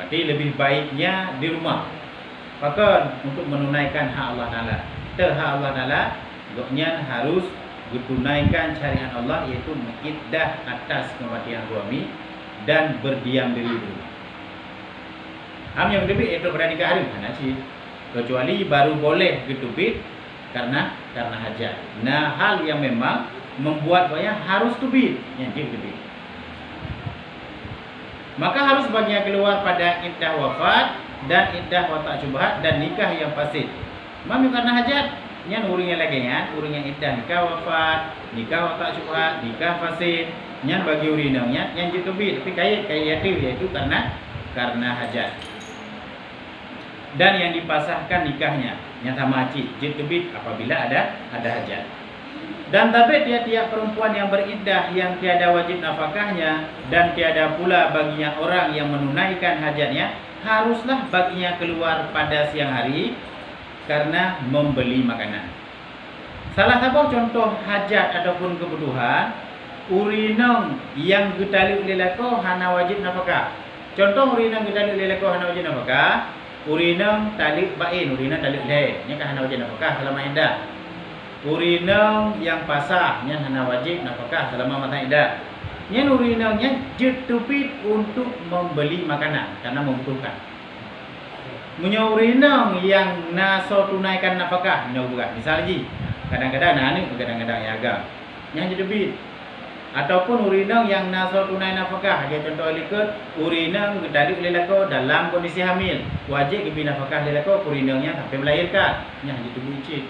Berarti lebih baiknya di rumah. Maka untuk menunaikan hak Allah Ta'ala. Hak Allah Ta'ala goknya harus ditunaikan syariat Allah iaitu mengiddah atas kematian suami dan berdiam diri dulu. Ham yang lebih itu pada nikah harim sih. Kecuali baru boleh getubit karena hajat. Nah, hal yang memang membuat banyak harus tubit yang getubit. Maka harus baginya keluar pada iddah wafat dan iddah watak syubhat dan nikah yang fasid. Mami karena hajat, nyan uringnya lagi kan, uringnya iddah nikah wafat, nikah watak syubhat, nikah fasid, nyan bagi urinangnya yang ditubit tapi kait yaitu karena hajat. Dan yang dipasahkan nikahnya nyata majid ditubit apabila ada hajat. Dan tabet tiap-tiap perempuan yang beriddah yang tiada wajib nafkahnya dan tiada pula baginya orang yang menunaikan hajatnya, haruslah baginya keluar pada siang hari karena membeli makanan. Salah satu contoh hajat ataupun kebutuhan, urinang yang getali oleh lako hana wajib nafkah. Contoh urinang getali oleh lako hana wajib nafkah, urinang talik bain, urinang talik leh, nya kan hana wajib nafkah selama iddah. Urinang yang pasah nya hana wajib nafkah selama masa iddah. Nya urinangnya jetupit untuk membeli makanan karena membutuhkan. Munyo urinang yang naso tunaikan nafkah, nya bukan. Misal ji, kadang-kadang anu kadang-kadang yaga. Nya jetupit. Ataupun urinang yang naso tunai nafkah, dia contoh likut urinang gedali oleh lako dalam kondisi hamil, wajib diberi nafkah oleh lako urinangnya sampai melahirkan. Nya jetupit.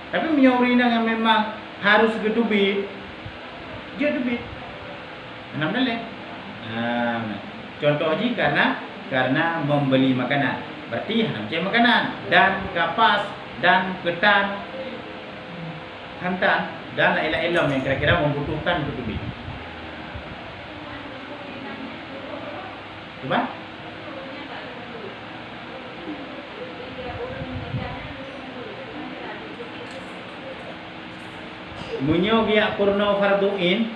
Tapi punya urinang yang memang harus gedubit, dia dubit. Enam dalih. Contoh ji karena membeli makanan. Berarti hanam cai makanan dan kapas dan ketan, hantan dan lain-lain yang kira-kira membutuhkan gedubit. Coba. Munyo biak purno farduin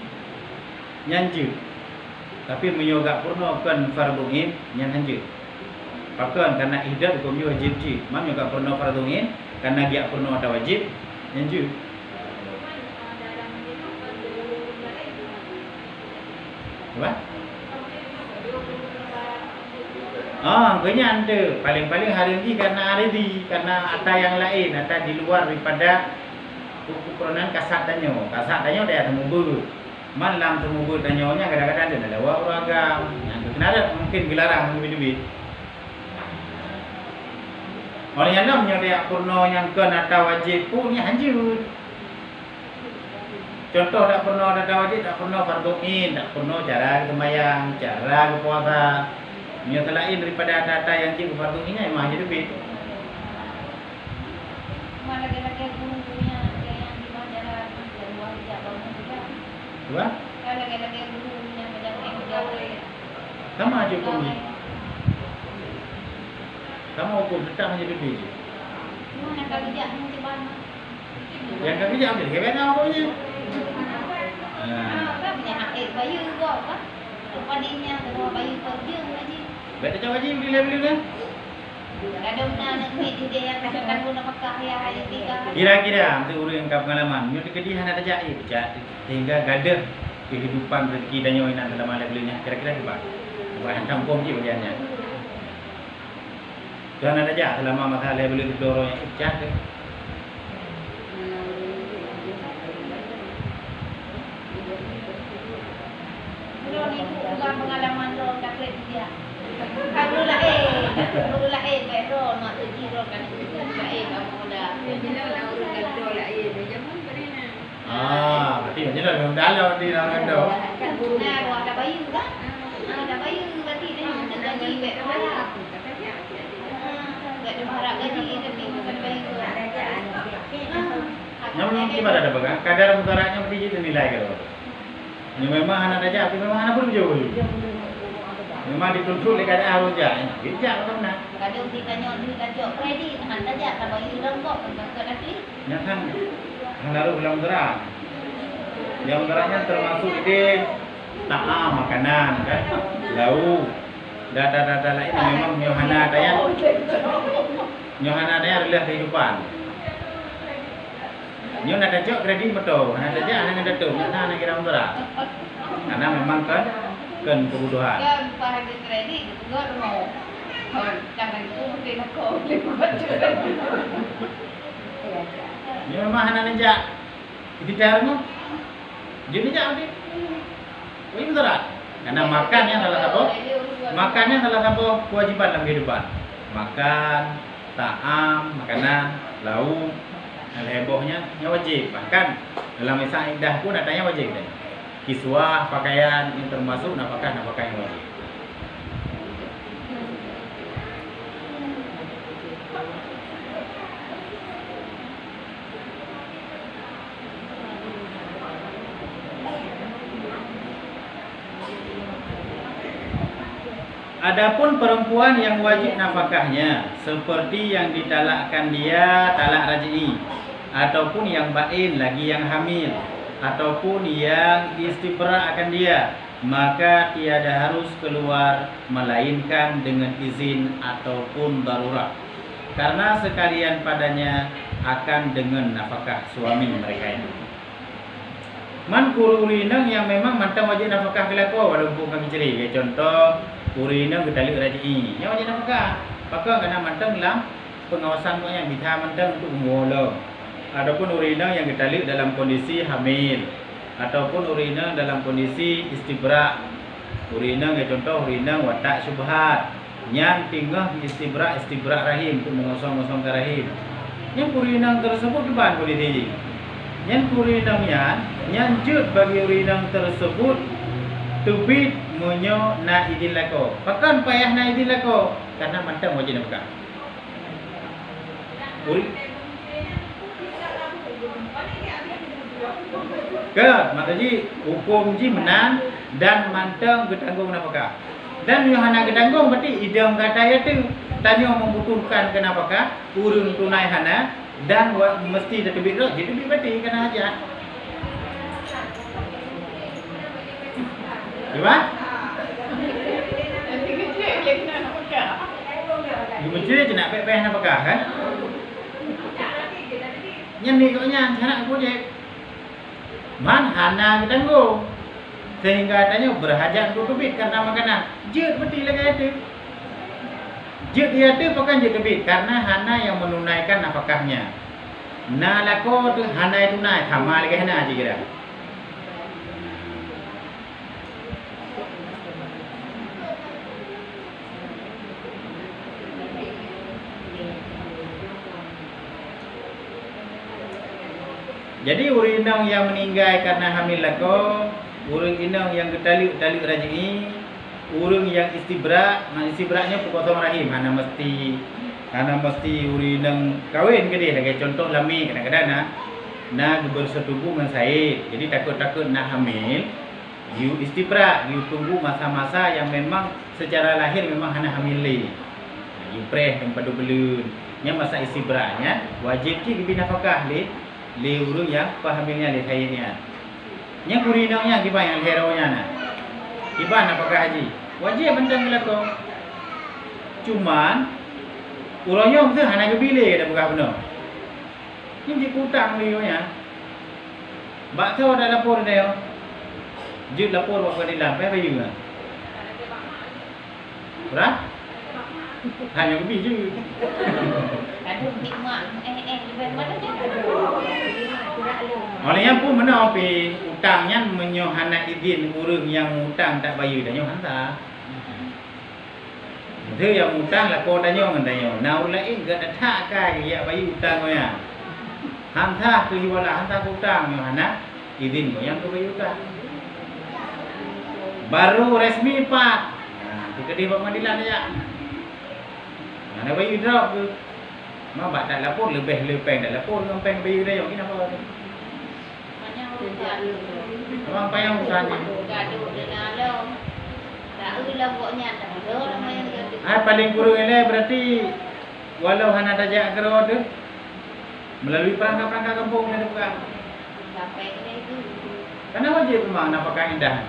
nyanju. Tapi munyo gak purno kan farduin nyanju. Pakan karena iddah hukum wajib ji. Munyo gak purno farduin karena biak purno ada wajib nyanju. Apa? Kayaknya ada. Paling-paling hari ini karena ada yang lain, ada di luar daripada ukuran kasat danyo dia temubur. Malam temubur danyonya kadang-kadang ada lewat beragam. Yang kenapa mungkin dilarang lebih-lebih. Orang yang namanya dia purno yang kena wajib punya hanjut. Contoh tak purno ada wajib, tak purno farduin, tak purno cara sembahyang, cara berpuasa. Yang lain daripada data yang wajib farduinnya memang jadi lebih. Lagi-lagi gurunya yang di majalah luar Jawa juga. Dua? Lagi-lagi gurunya majalah Jawa. Sama aja hukumnya. Sama hukum tetap menjadi biji. Mana kalau dia mencoba. Yang kami jam dia kebet apa punya. Kan punya hak bayu kok kan. Padinya kedua bayu kerja lagi. Bet aja wajib beli kan. Kadang nak ni dia yang katakan guna Mekah ya hari tiga. Kira-kira untuk urang kap pengalaman, nyo kedihan ada jai pecah sehingga gadah kehidupan rezeki dan nyawa inan dalam ala belinya. Kira-kira apa? Bahan kampung je bagiannya. Dan ada jai selama masa ala beli dorong yang pecah ke. Lo ni bukan pengalaman lo dapat dia. Kalau lah baikro nak terji ro kan kamu dah. Bila lah orang kata lah dia zaman berena. Berarti macam mana memang dalam di dalam endo. Nah, ada bayu kan? Ada bayu berarti dia nak gaji baikro lah. Tak ada harap gaji tapi bukan bayu. Namun gimana ada baga? Kadar mudaratnya mesti itu nilai kalau. Ini memang anak aja, tapi memang anak pun jauh. Memang dituntut oleh keadaan aja. Bijak kan nak. Kadang ditanya duit tajak kredit, hantar aja tak bayu dah kok ke lagi. Yang kan naruh dalam mudarat. Yang mudaratnya termasuk ide ta'am makanan kan. Lauk. Dada-dada lain memang nyohana daya. Nyohana daya adalah kehidupan. Nyo nak tajak kredit betul. Nak tajak anak datuk, nak kira mudarat. Karena memang kan kebutuhan. Kan harga kredit juga mau. Jangan itu mungkin aku buat juga. Ni memang anak nejak. Itu caranya. Jadi nejak nanti. Ini mudarat. Karena makannya salah satu. Makannya salah satu kewajiban dalam kehidupan. Makan, ta'am, makanan, lauk, hebohnya wajib. Bahkan dalam misa iddah pun adanya wajib. Kiswah, pakaian ini termasuk nafkah yang wajib. Adapun perempuan yang wajib nafkahnya seperti yang ditalakkan dia talak raj'i, ataupun yang bain lagi yang hamil, ataupun yang istibra akan dia, maka tiada harus keluar melainkan dengan izin ataupun darurat, karena sekalian padanya akan dengan nafkah suami mereka ini. Man kururinang yang memang mantang wajib nafkah kelako walaupun kami ceri. Contoh kururinang ketalik raj'i, yang wajib nafkah. Maka kena mantang dalam pengawasan yang bisa mantang untuk mengolah. Adapun urinang yang ketalik dalam kondisi hamil ataupun urinang dalam kondisi istibra. Urinang ya contoh urinang watak syubhat. Yang tinggal istibra rahim untuk mengosong-osongkan rahim. Yang urinang tersebut di bahan kondisi. Yang urinangnya nyanjut bagi urinang tersebut tubit munyo na idin lako. Pakan payah na idin lako karena mantang wajib nafkah. Maksudnya hukum ji menang dan mantang ketanggung nafkah. Dan yang hana ketanggung berarti idam kata ya tu tanya membutuhkan ke nafkah urun tunai hana dan mesti ada tebik roh. Jadi berarti kena hajat. Gimana? Gimana je nak pek-pek nafkah kan? Yang ni koknya anak aku je. Man hana ketanggung. Sehingga tanya berhajat untuk tebik karena makanan. Jut berarti lagi ada. Jut dia tu bukan jut tebik karena hana yang menunaikan nafkahnya. Na lako tu hana itu tunai, sama lagi hana aja kira. Jadi urinang yang meninggal karena hamil lako, urinang yang ketalik raj'i, urang yang istibra, istibraknya pukotong rahim, hana mesti urinang kahwin ke dia. Kayak contoh lami kadang-kadang nak bersetubuh dengan Said. Jadi takut-takut nak hamil, you istibra, you tunggu masa-masa yang memang secara lahir memang hana hamil lagi. You preh tempat belun. Nya masa istibraknya wajib ci gibi nafkah li urang yang pahamilnya li haynya. Nya kurinanya giba yang heronya na. Giba nafkah haji. Wajib bentang gelako. Cuman urangnya tu hana gebile dah buka benar. Ini dikutang liunya. Bak tu ada lapor dia. Jut lapor buat pengadilan, apa juga. Berah? Hanya kebi je. Aduh, nikmat. Di mana je? Olehnya pun mana api utangnya menyohana izin urang yang utang tak bayar dah nyoh hantar. Dia yang utang lah kau dah nyoh ngan dah nyoh. Nah lain gak ada tak kai ya bayar utang kau ya. Hantar ke hiwala hantar ke utang nyoh hana izin kau yang kau bayar utang. Baru resmi pak. Nah, di pengadilan aja. Mana bayar drop ke? Mak tak lapor lebih tak lapor ngempeng bayar dia yang kenapa? Abang payah usahanya. Gaduh dengan lo. Tak ulah pokoknya tak lo namanya gaduh. Paling kurang ini berarti walau hana dajak kerod tu melalui perangkat-perangkat kampung ni bukan. Sampai kena itu. Karena wajib memang nafkah indah.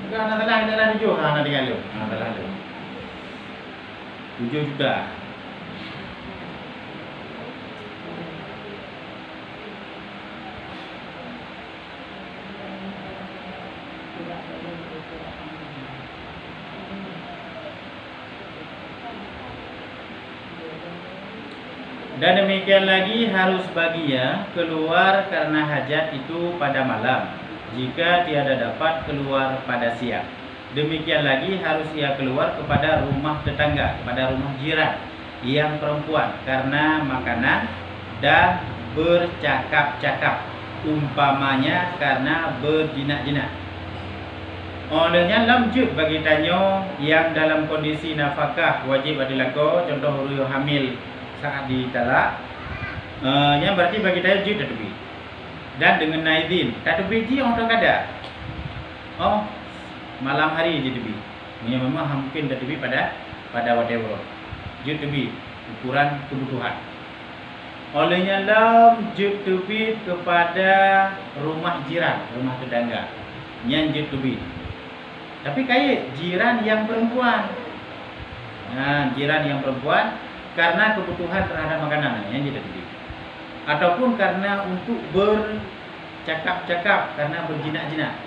Bukan nak telah indah 7 hana tinggal lu. Telah lu. 7 juta. Dan demikian lagi harus baginya keluar karena hajat itu pada malam jika tiada dapat keluar pada siang. Demikian lagi harus ia keluar kepada rumah tetangga, kepada rumah jiran yang perempuan karena makanan dan bercakap-cakap, umpamanya karena berjinak-jinak. Olehnya lamjut bagi tanyo yang dalam kondisi nafkah wajib adilako, contoh urang hamil saat ditalak, yang berarti bagi saya jud tak tebi. Dan dengan naidin, tak tebi ji orang tak ada. Oh, malam hari je tebi. Yang memang mungkin tak tebi pada whatever. Jud tebi ukuran kebutuhan. Olehnya lam jud tebi kepada rumah jiran, rumah tetangga. Yang jud tebi. Tapi kait jiran yang perempuan. Nah, jiran yang perempuan karena kebutuhan terhadap makanan yang jadi tadi, ataupun karena untuk bercakap-cakap, karena berjinak-jinak.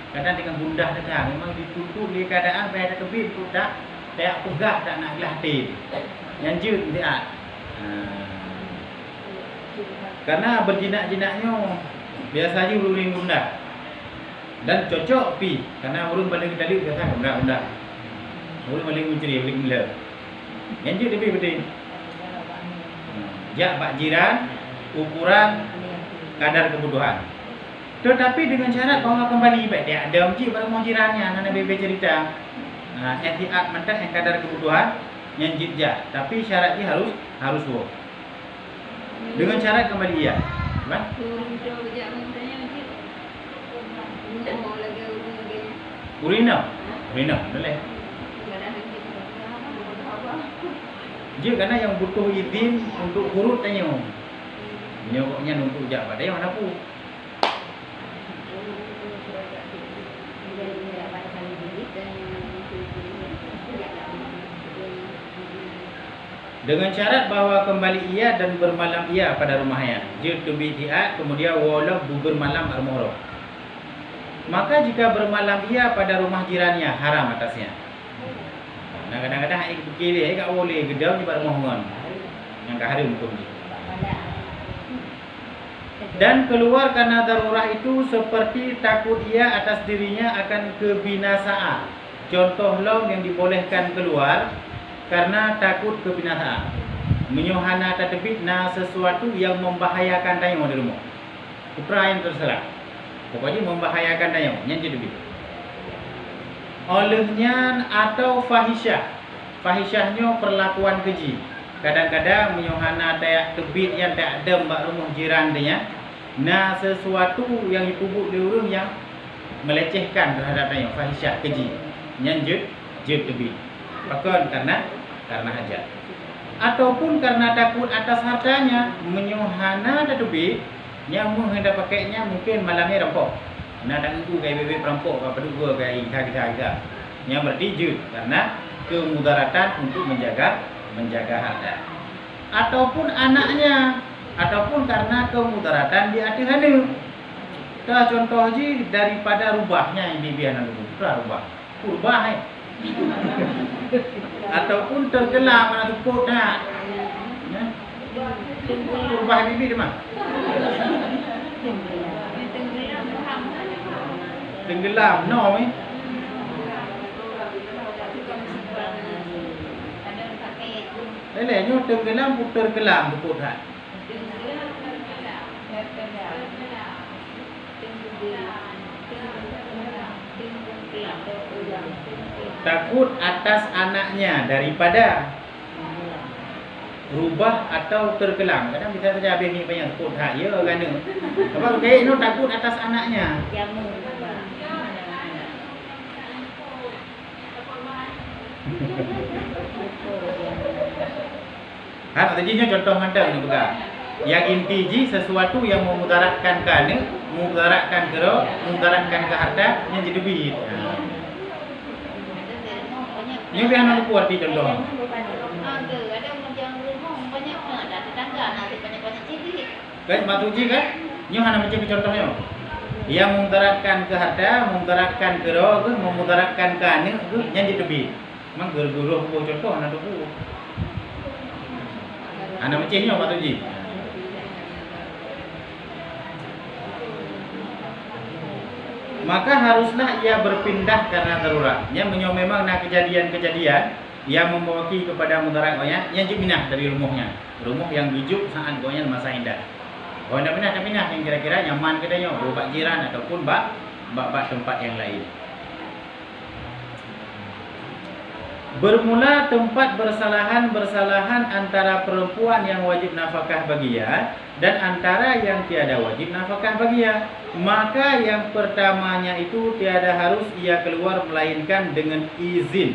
Kadang dengan gundah datang, memang dituntut di keadaan bayar kebin tu tak pegah tak nak gelahtin. Yang jut dia. Karena berjinak-jinaknya biasanya uring gundah. Dan cocok pi, karena urang balik tadi kata gundah-gundah. Urang balik mencuri, balik mula. Yang je lebih penting. Jak pak jiran ukuran kadar kebutuhan. Tetapi dengan syarat bahawa kembali baik dia ada mesti pada rumah jirannya nana bebe cerita. Ehtiyat mentah yang kadar kebutuhan yang jitja. Tapi syaratnya harus wo. Dengan syarat kembali ya. Kan? Urina boleh. Dia kerana yang butuh izin untuk urut tanya. Menyokoknya untuk jabat dia mana pun. Dengan syarat bahawa kembali ia dan bermalam ia pada rumahnya. Jid tu bitiat kemudian wala bermalam armoro. Maka jika bermalam ia pada rumah jirannya haram atasnya. Nah kadang-kadang ai fikir dia tak boleh gedam di pada mohon. Yang haram hukum ni. Dan keluar karena darurat itu seperti takut ia atas dirinya akan kebinasaan. Contoh long yang dibolehkan keluar karena takut kebinasaan. Menyohana tatbik na sesuatu yang membahayakan tayo di rumah. Upra yang terserah. Pokoknya membahayakan tayo. Yang jadi begitu. Olehnya atau fahisyah. Fahisyahnya perlakuan keji. Kadang-kadang menyohana tayak tebit yang tak ada mbak rumah jiran dia. Nah sesuatu yang dipubuk di urang yang melecehkan terhadap tayo. Fahisyah keji. Yang jud tebit. Pakon karena hajat. Ataupun karena takut atas hartanya, menyuhana ada duit, yang hendak pakainya mungkin malamnya rampok. Nah tak itu kayak bebek perampok apa dulu kayak kita. Yang berarti jud karena kemudaratan untuk menjaga harta. Ataupun anaknya, ataupun karena kemudaratan di hati hanu. Dah contoh je daripada rubahnya yang dibiarkan dulu, rubah. Ataupun tergelam mana tu pot dah. Rubah bibi di mana? Tenggelam, no ni. Lelenya tenggelam putar gelam tu pot dah. Takut atas anaknya daripada rubah atau tergelam. Kadang bisa saja habis ni banyak takut hak ya kan. Apa okey no takut atas anaknya. Ha tadinya contoh mantap ni bukan. Yang inti ji sesuatu yang memudaratkan kana, memudaratkan gero, memudaratkan ke harta yang jadi duit. Ni biar nak lupa arti contoh. Ada macam rumah banyak ada tetangga nanti banyak ciri. Kan matuji kan? Nyo hana macam contohnya. Yang memudaratkan ke harta, memudaratkan gero, memudaratkan kana yang jadi duit. Mang gero-gero contoh hana tu. Hana macam nyo matuji. Maka haruslah ia berpindah karena darurat. Yang memang nak kejadian-kejadian yang membawa kepada mudarat goyang yang jeminah dari rumahnya. Rumah yang bijuk saat goyang masa indah. Kalau nak pindah yang kira-kira nyaman kedanya, berubat jiran ataupun bak tempat yang lain. Bermula tempat bersalahan antara perempuan yang wajib nafkah baginya dan antara yang tiada wajib nafkah baginya. Maka yang pertamanya itu tiada harus ia keluar melainkan dengan izin.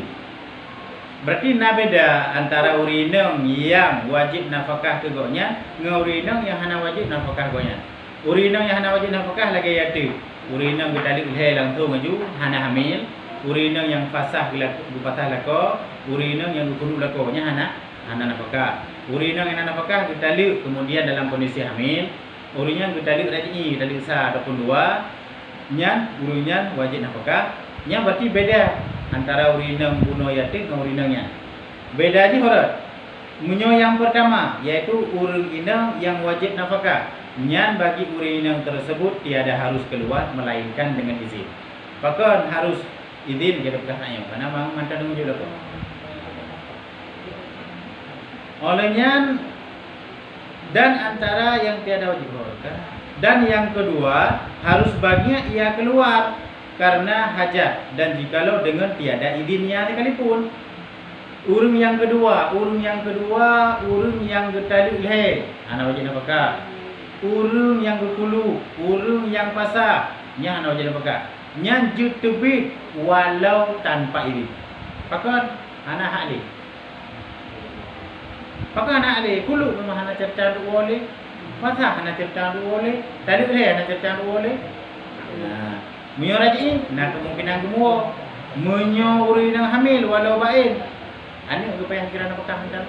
Berarti nak beda antara urinang yang wajib nafkah ke gonya dengan urinang yang hana wajib nafkah gonya. Urinang yang hana wajib nafkah lagi yaitu urinang bertali ulai langsung maju hana hamil. Urinang yang fasah patah lako, urinang yang guru lakonya hana nafkah. Urinang yang nafkah bertali kemudian dalam kondisi hamil. Urinang bertali rajin, bertali sah ataupun dua. Urinang wajib nafkah. Yang berarti beda antara urinang bunuh yatim dengan urinangnya. Beda je horat. Munyo yang pertama yaitu urinang yang wajib nafkah. Bagi urinang tersebut tiada harus keluar melainkan dengan izin. Bahkan harus izin kita berkatanya karena mantan dengan juga tu. Olehnya dan antara yang tiada wajib keluarkan dan yang kedua harus baginya ia keluar karena hajat dan jikalau dengan tiada izinnya sekalipun. Urung yang kedua urung yang getali ulhe ana wajib nafkah. Urung yang gekulu, urung yang pasah nya ana wajib nafkah. Yang jutubit walau tanpa izin. Pakon anak hak ni. Pakon anak ni kulu memang anak cerita dua boleh. Pasah anak cerita dua boleh. Tadi boleh anak cerita dua boleh. Nah, munyo rajin nak kemungkinan gemuk. Munyo uri nang hamil walau bain. Ani apa yang kira nak petang dan.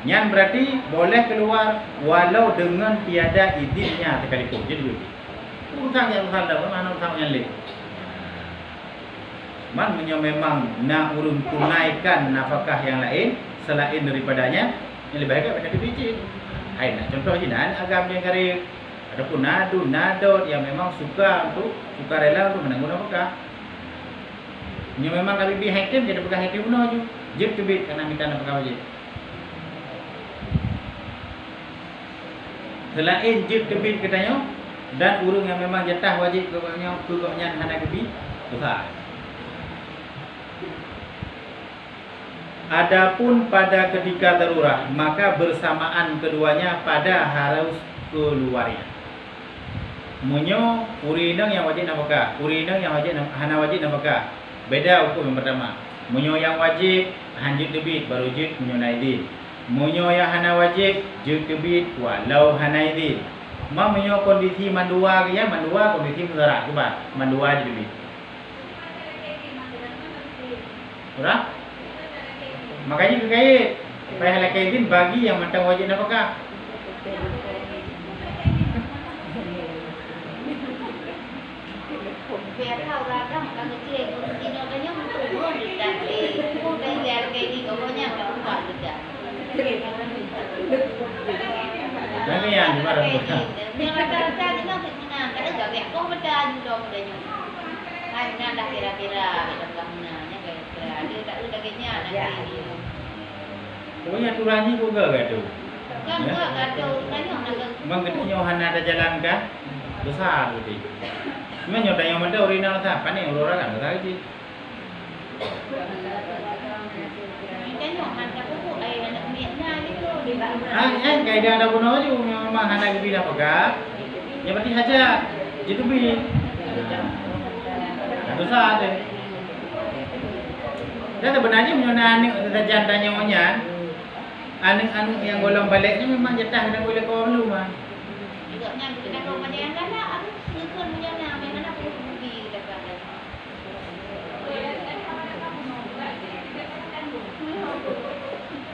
Yang berarti boleh keluar walau dengan tiada izinnya sekalipun. Jadi utang yang dah mana utang yang lain. Man memang nak urun tunaikan nafkah yang lain selain daripadanya yang lebih baik pada biji. Hai nak contoh je nak agam yang kari ataupun nadot yang memang suka rela untuk menanggung nafkah. Yang memang kami bi hakim jadi pegang hakim puno je. Jeb tebit karena minta nafkah wajib. Selain jeb tebit katanya dan urung yang memang jatah wajib kegoknya hana kebi Tuhan. Adapun pada ketika darurat maka bersamaan keduanya pada harus keluarnya. Munyo urinang yang wajib nafkah, urinang yang wajib hana wajib nafkah. Beda hukum yang pertama. Munyo yang wajib hanjut debit baru jut munyo naidin. Munyo yang hana wajib jut debit walau hana idin. Munyo kondisi mandua ya, mandua kondisi mudarat ke ba? Mandua je debit. Ora? Makanya kekait supaya halal kaidin bagi yang mentang wajib nafkah. Biar tahu radang kan kecil ini katanya menurun dekat pun biar kayak di pokoknya enggak buat dekat. Nanti yang di mana? Yang rata-rata ni kan menang, kadang enggak biar kau beda juga mudanya. Hanya dah kira-kira dalam menangnya kira-kira dia tak ada kayaknya nanti. Pokoknya aturannya juga gaduh. Kan enggak gaduh, tanya nak. Memang gedenya hana ada jalan kan? Besar tu. Memang nyoda yang mana original tak? Panik orang kan tak lagi. Tengok mana pokok air anak Vietnam itu di Ah, kaidah ada guna je memang hana gebi dah pegang. Yang penting saja itu bi. Besar tu. Dan sebenarnya menyona anak saja tanya onyan. Anak-anak yang golong baliknya memang jatah dan boleh kau lu mah. Juga kita kalau macam yang kan aku ikut punya nama yang mana aku pergi dekat.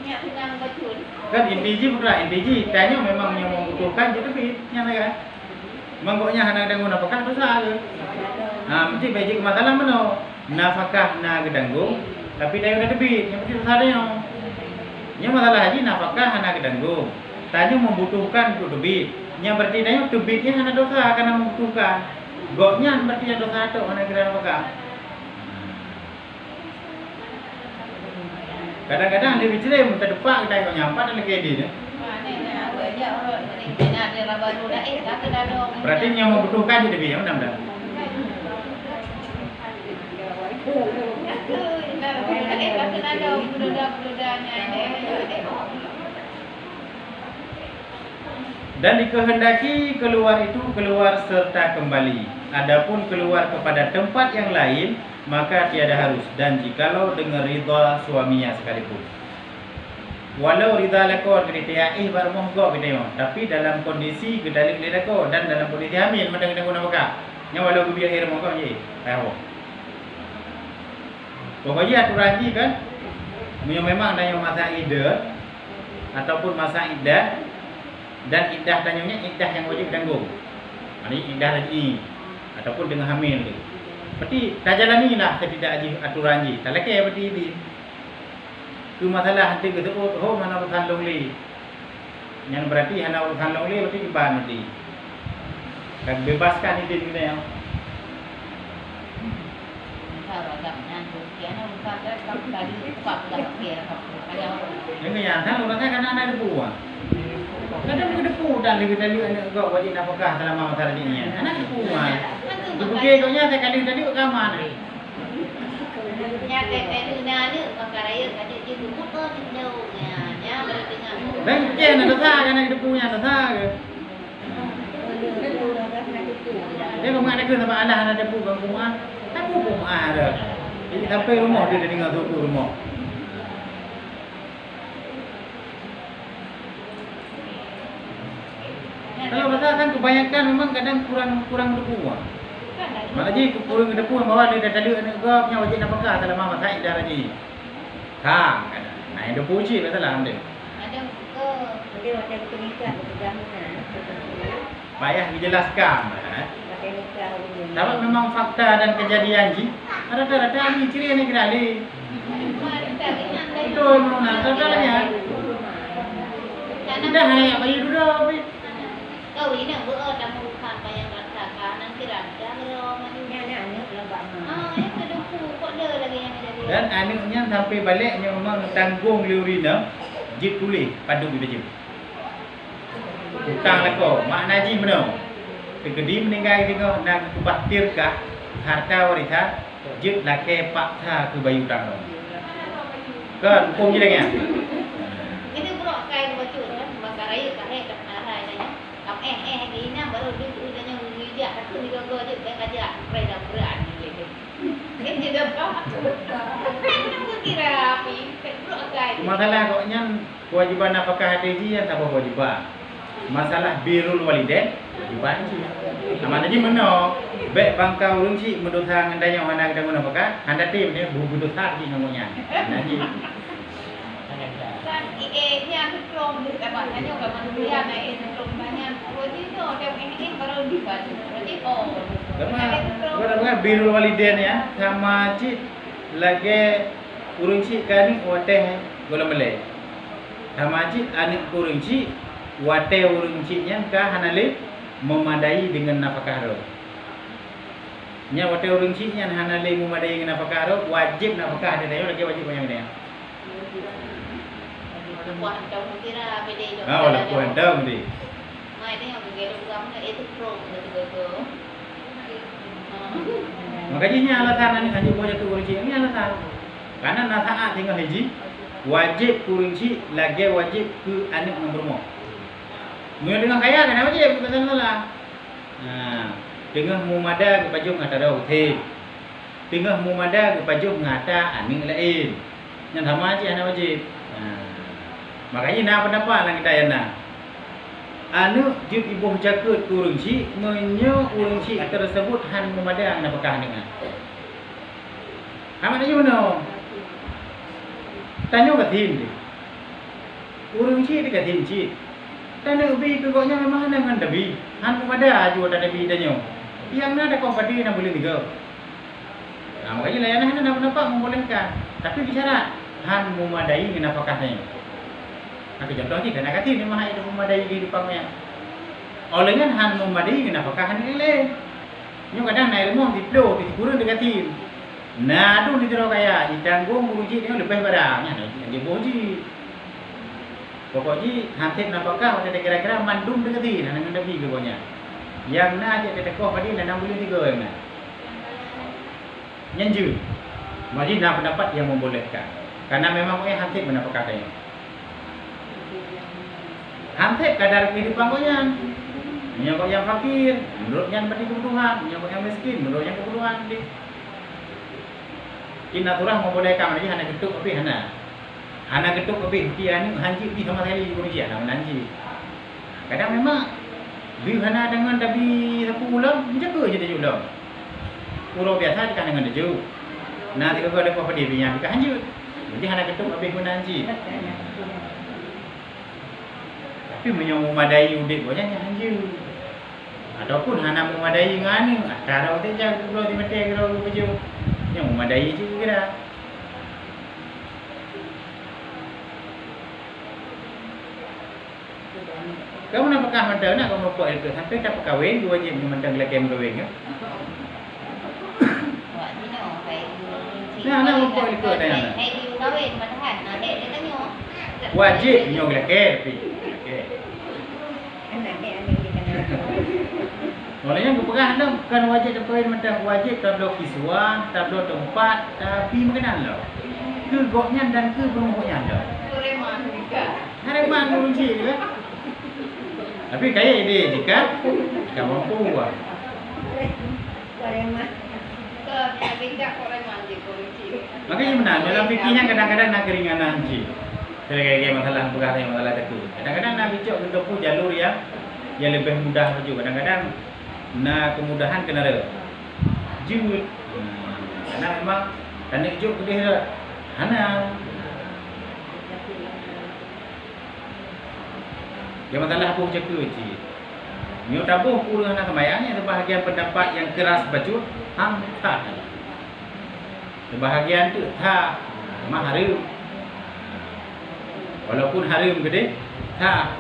Nya pegang betul. Kan intiji pula intiji tanya memang yang membutuhkan jadi bi nyata kan. Manggoknya hana ada guna pekan besar ke. Mesti bagi masalah mana? Nafkah na gedanggung tapi dia udah debit yang penting besar dia. Yang masalah haji nafkah hana gedanggung. Tanya membutuhkan untuk debit. Yang berarti dia debitnya hana dosa karena membutuhkan. Goknya berarti ada dosa tu hana gedang nafkah. Kadang-kadang dia bicara minta depak kita kau nyampak dalam kedi ni. Berarti yang membutuhkan je debit yang mana? Dan dikehendaki keluar itu keluar serta kembali. Adapun keluar kepada tempat yang lain maka tiada harus dan jikalau dengan ridha suaminya sekalipun. Walau ridha lakon kriteria baru mohgo video tapi dalam kondisi gedalik lidako dan dalam kondisi hamil mendang guna maka. Nya walau gebiar air mohgo je. Tahu. Pokoknya aturan ji kan memang ada yang masa iddah ataupun masa iddah dan iddah tanyanya iddah yang wajib tanggung. Ini iddah lagi ataupun dengan hamil. Berarti tak jalani lah tidak aturan ji. Tak lagi berarti ini. Itu masalah nanti kita mana urusan longli. Yang berarti hanya urusan longli berarti iban berarti. Kan bebaskan itu kita yang. Yang yang urusan kan ada debu. Kadang ada debu dan kita lihat kau wajib nafkah selama masalah ini. Anak debu Bukan kau nya sekali tadi ke kamar. Nya teh ni perkara ye kadi dia duduk ni jauh nya berarti nya. Dan ken ada sah kan ada punya ada sah ke. Dia kau ada ke sama Allah ada pu bang rumah. Tak pu rumah ada. Jadi sampai rumah dia tinggal suku rumah. Kalau besar kan kebanyakan memang kadang kurang debu. Malah ji kurang debu bawa dia dah tadi anak gua punya wajib nafkah dalam mama saya dah lagi. Kang kan. Nah, debu ji betul lah ande. Ada ke dia macam pernikahan berjamaah. Payah dijelaskan. Tapi memang fakta dan kejadian ji. Ada ni ciri ni kerali. Itu memang ada lagi. Dah hari apa itu dah. Kau ini bữa ta mua khăn bayang rata nan kira dah mana itu debu kok ada lagi yang ada. Dan anaknya sampai baliknya memang tanggung liurina jip tulis padu bibit. Hutang lako makna ji benar. Tegedi meninggal tengok nak kubahtir kah harta warisan jip lake paksa ke bayu hutang tu. Kan hukum je lagi. Ini bro kain baju kan bakar air kahek kat narai nya. Kap ni baru dia udahnya dia tak tu dia go je dia kajak berat berat ni. Ini dapat. Aku kira api, kedua agak. Masalah koknya kewajiban nafkah haji yang tak kewajiban. Masalah birrul walidain kewajiban sih. Aman aja meno. Baik bangkau runci menurut hang andanya anak kita nafkah, anda tim dia butuh hati namanya. Nanti. Kan nya belum dikatakannya enggak manusia nah ini belum banyak. Jadi tuh yang ini baru dibaca. Berarti Karena birrul walidain ya sama cik lagi urunci kani wateh gula melay. Sama cik anik urunci wateh uruncinya kah hanale memadai dengan nafkah roh. Nya wateh uruncinya hanale memadai dengan nafkah roh wajib nafkah dia lagi wajib yang dia. Buat tahu kira beda itu. Walaupun tahu ni. Mai ni yang gelo kamu itu pro gitu. Makanya alasan ini hanya boleh ke kurunci ini alasan. Karena nasaat tinggal haji wajib kurunci lagi wajib ke anak nombor mo. Mula dengan kaya kan wajib bukan salah. Nah, dengan mumada ke baju ngata dah hotel. Dengan mumada ke baju ngata aning lain. Yang sama aja anak wajib. Makanya nak pendapat lang kita yana. Anu jut ibu jaket kurunci menyo kurunci tersebut han memadang nafkah dengan. Amat aja mana? Tanya ke tin. Kurunci dekat tin ci. Tanya ubi pegoknya memang dengan dabi. Han memadang juga ada dabi tanya. Yang nak ada kompati nak boleh tiga. Nah, makanya layanan nak pendapat membolehkan. Tapi bicara han memadai dengan nafkahnya. Aku contoh ni kena kata ni mah ada memadai kehidupannya. Olehnya han memadai nafkah ni le. Nyo kadang naik rumah di plo di kurang dekatin. Nah, tu di terus kaya ditanggung uji dia lebih barangnya dia boji. Pokoknya hantik nafkah ada kira-kira mandum dekatin dengan dabi pokoknya. Yang na dia tekoh pada 63 yang. Nyanju. Mari nak pendapat yang membolehkan. Karena memang hantik menafkahnya. Hantik kadar kehidupan koyan. Menyokok yang fakir, menurut yang berarti kebutuhan. Menyokok yang miskin, menurut yang kebutuhan. Kina turah membolehkan lagi hana ketuk tapi hana. Hana ketuk tapi dia ni hanji di sama sekali kurunci hana menanji. Kadang memang bi hana dengan tapi sapu ulang menjaga je dia ulang. Pulau biasa kan dengan dia. Nah, tiga ada apa dia punya ka hanji. Jadi hana ketuk tapi menanji. Tapi memadai udik banyak yang hanju. Ataupun hana memadai ngani, cara udik je kalau di mati kalau baju. Yang memadai je kira. Kamu nak pakah mandang nak kamu buat itu sampai tak kahwin dua je memandang lagi yang kahwin ke? Nah, nak buat itu ada yang. Hai kahwin padahal nak dek dia tanya. Wajib nyok lagi tapi. Olehnya kepegang dah bukan wajib dapat macam wajib tablo kiswah, tablo tempat, tapi makanan lah. Ke goknya dan ke berumurnya dah. Reman juga. Reman kunci ke? Tapi kaya ide jika tak mampu buat. Reman. Ke bijak reman di kunci. Makanya benar dalam fikirnya kadang-kadang nak keringanan ji. Kayak masalah perkara yang masalah itu. Kadang-kadang nak bijak menempuh jalur yang lebih mudah saja. Kadang-kadang na kemudahan kena ada. Jut. Karena memang tanah jut dia hana. Yang masalah apa jaga je. Nyo tabuh kurang nak sembahyangnya sebahagian pendapat yang keras baju hang tak. Sebahagian tu tak mahari. Walaupun harim gede tak.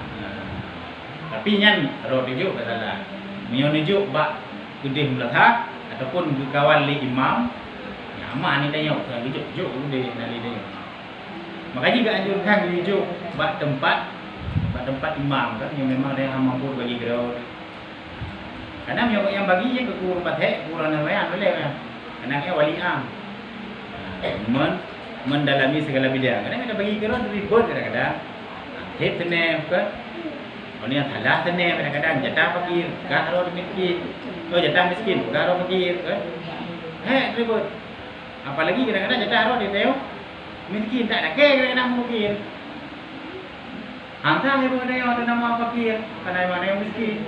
Tapi nyan roh dijuk tak salah. Menyo nijuk bak gede melatah ataupun kawan li imam. Aman ni tanya tak dijuk gede nali dia. Makanya juga anjurkan dijuk bak tempat imam kan yang memang dia mampu bagi gerau. Karena yang bagi je ke kurang patek kurang namanya boleh kan. Anaknya wali am. Mendalami segala bidang. Kadang kita bagi gerau ribut kadang-kadang. Hit tenem kan. Orang yang salah tenem kadang-kadang jatah fakir, garo miskin. Oh jatah miskin, garo fakir kan. Ribut. Apalagi kadang-kadang jatah roh dia tahu miskin tak ada ke kadang-kadang mungkin. Hantar ibu dia ada nama fakir, pandai mana yang miskin.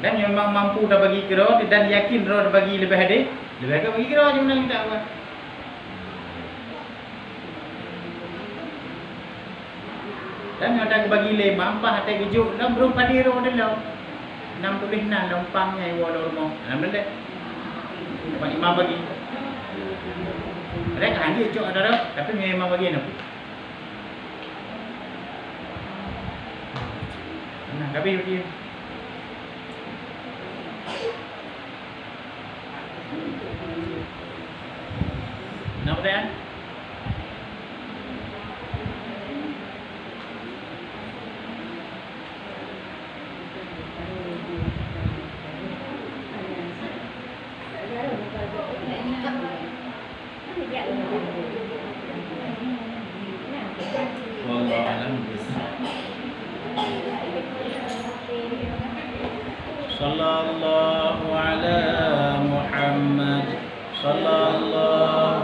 Dan yang memang mampu dah bagi kira dan yakin roh dah bagi lebih ada, lebih agak bagi kira je menang tak apa. Dan yang dah bagi lima, empat hati kejuk, dah belum pada roh dia lah. 66 lompangnya ibu ada rumah. Alhamdulillah. Dapat imam bagi. Mereka hanya cok ada roh, tapi memang bagi nak. Nah, tapi dia. Nak pertanyaan? Wallahu a'lam bishawab. Sallallahu ala Muhammad sallallahu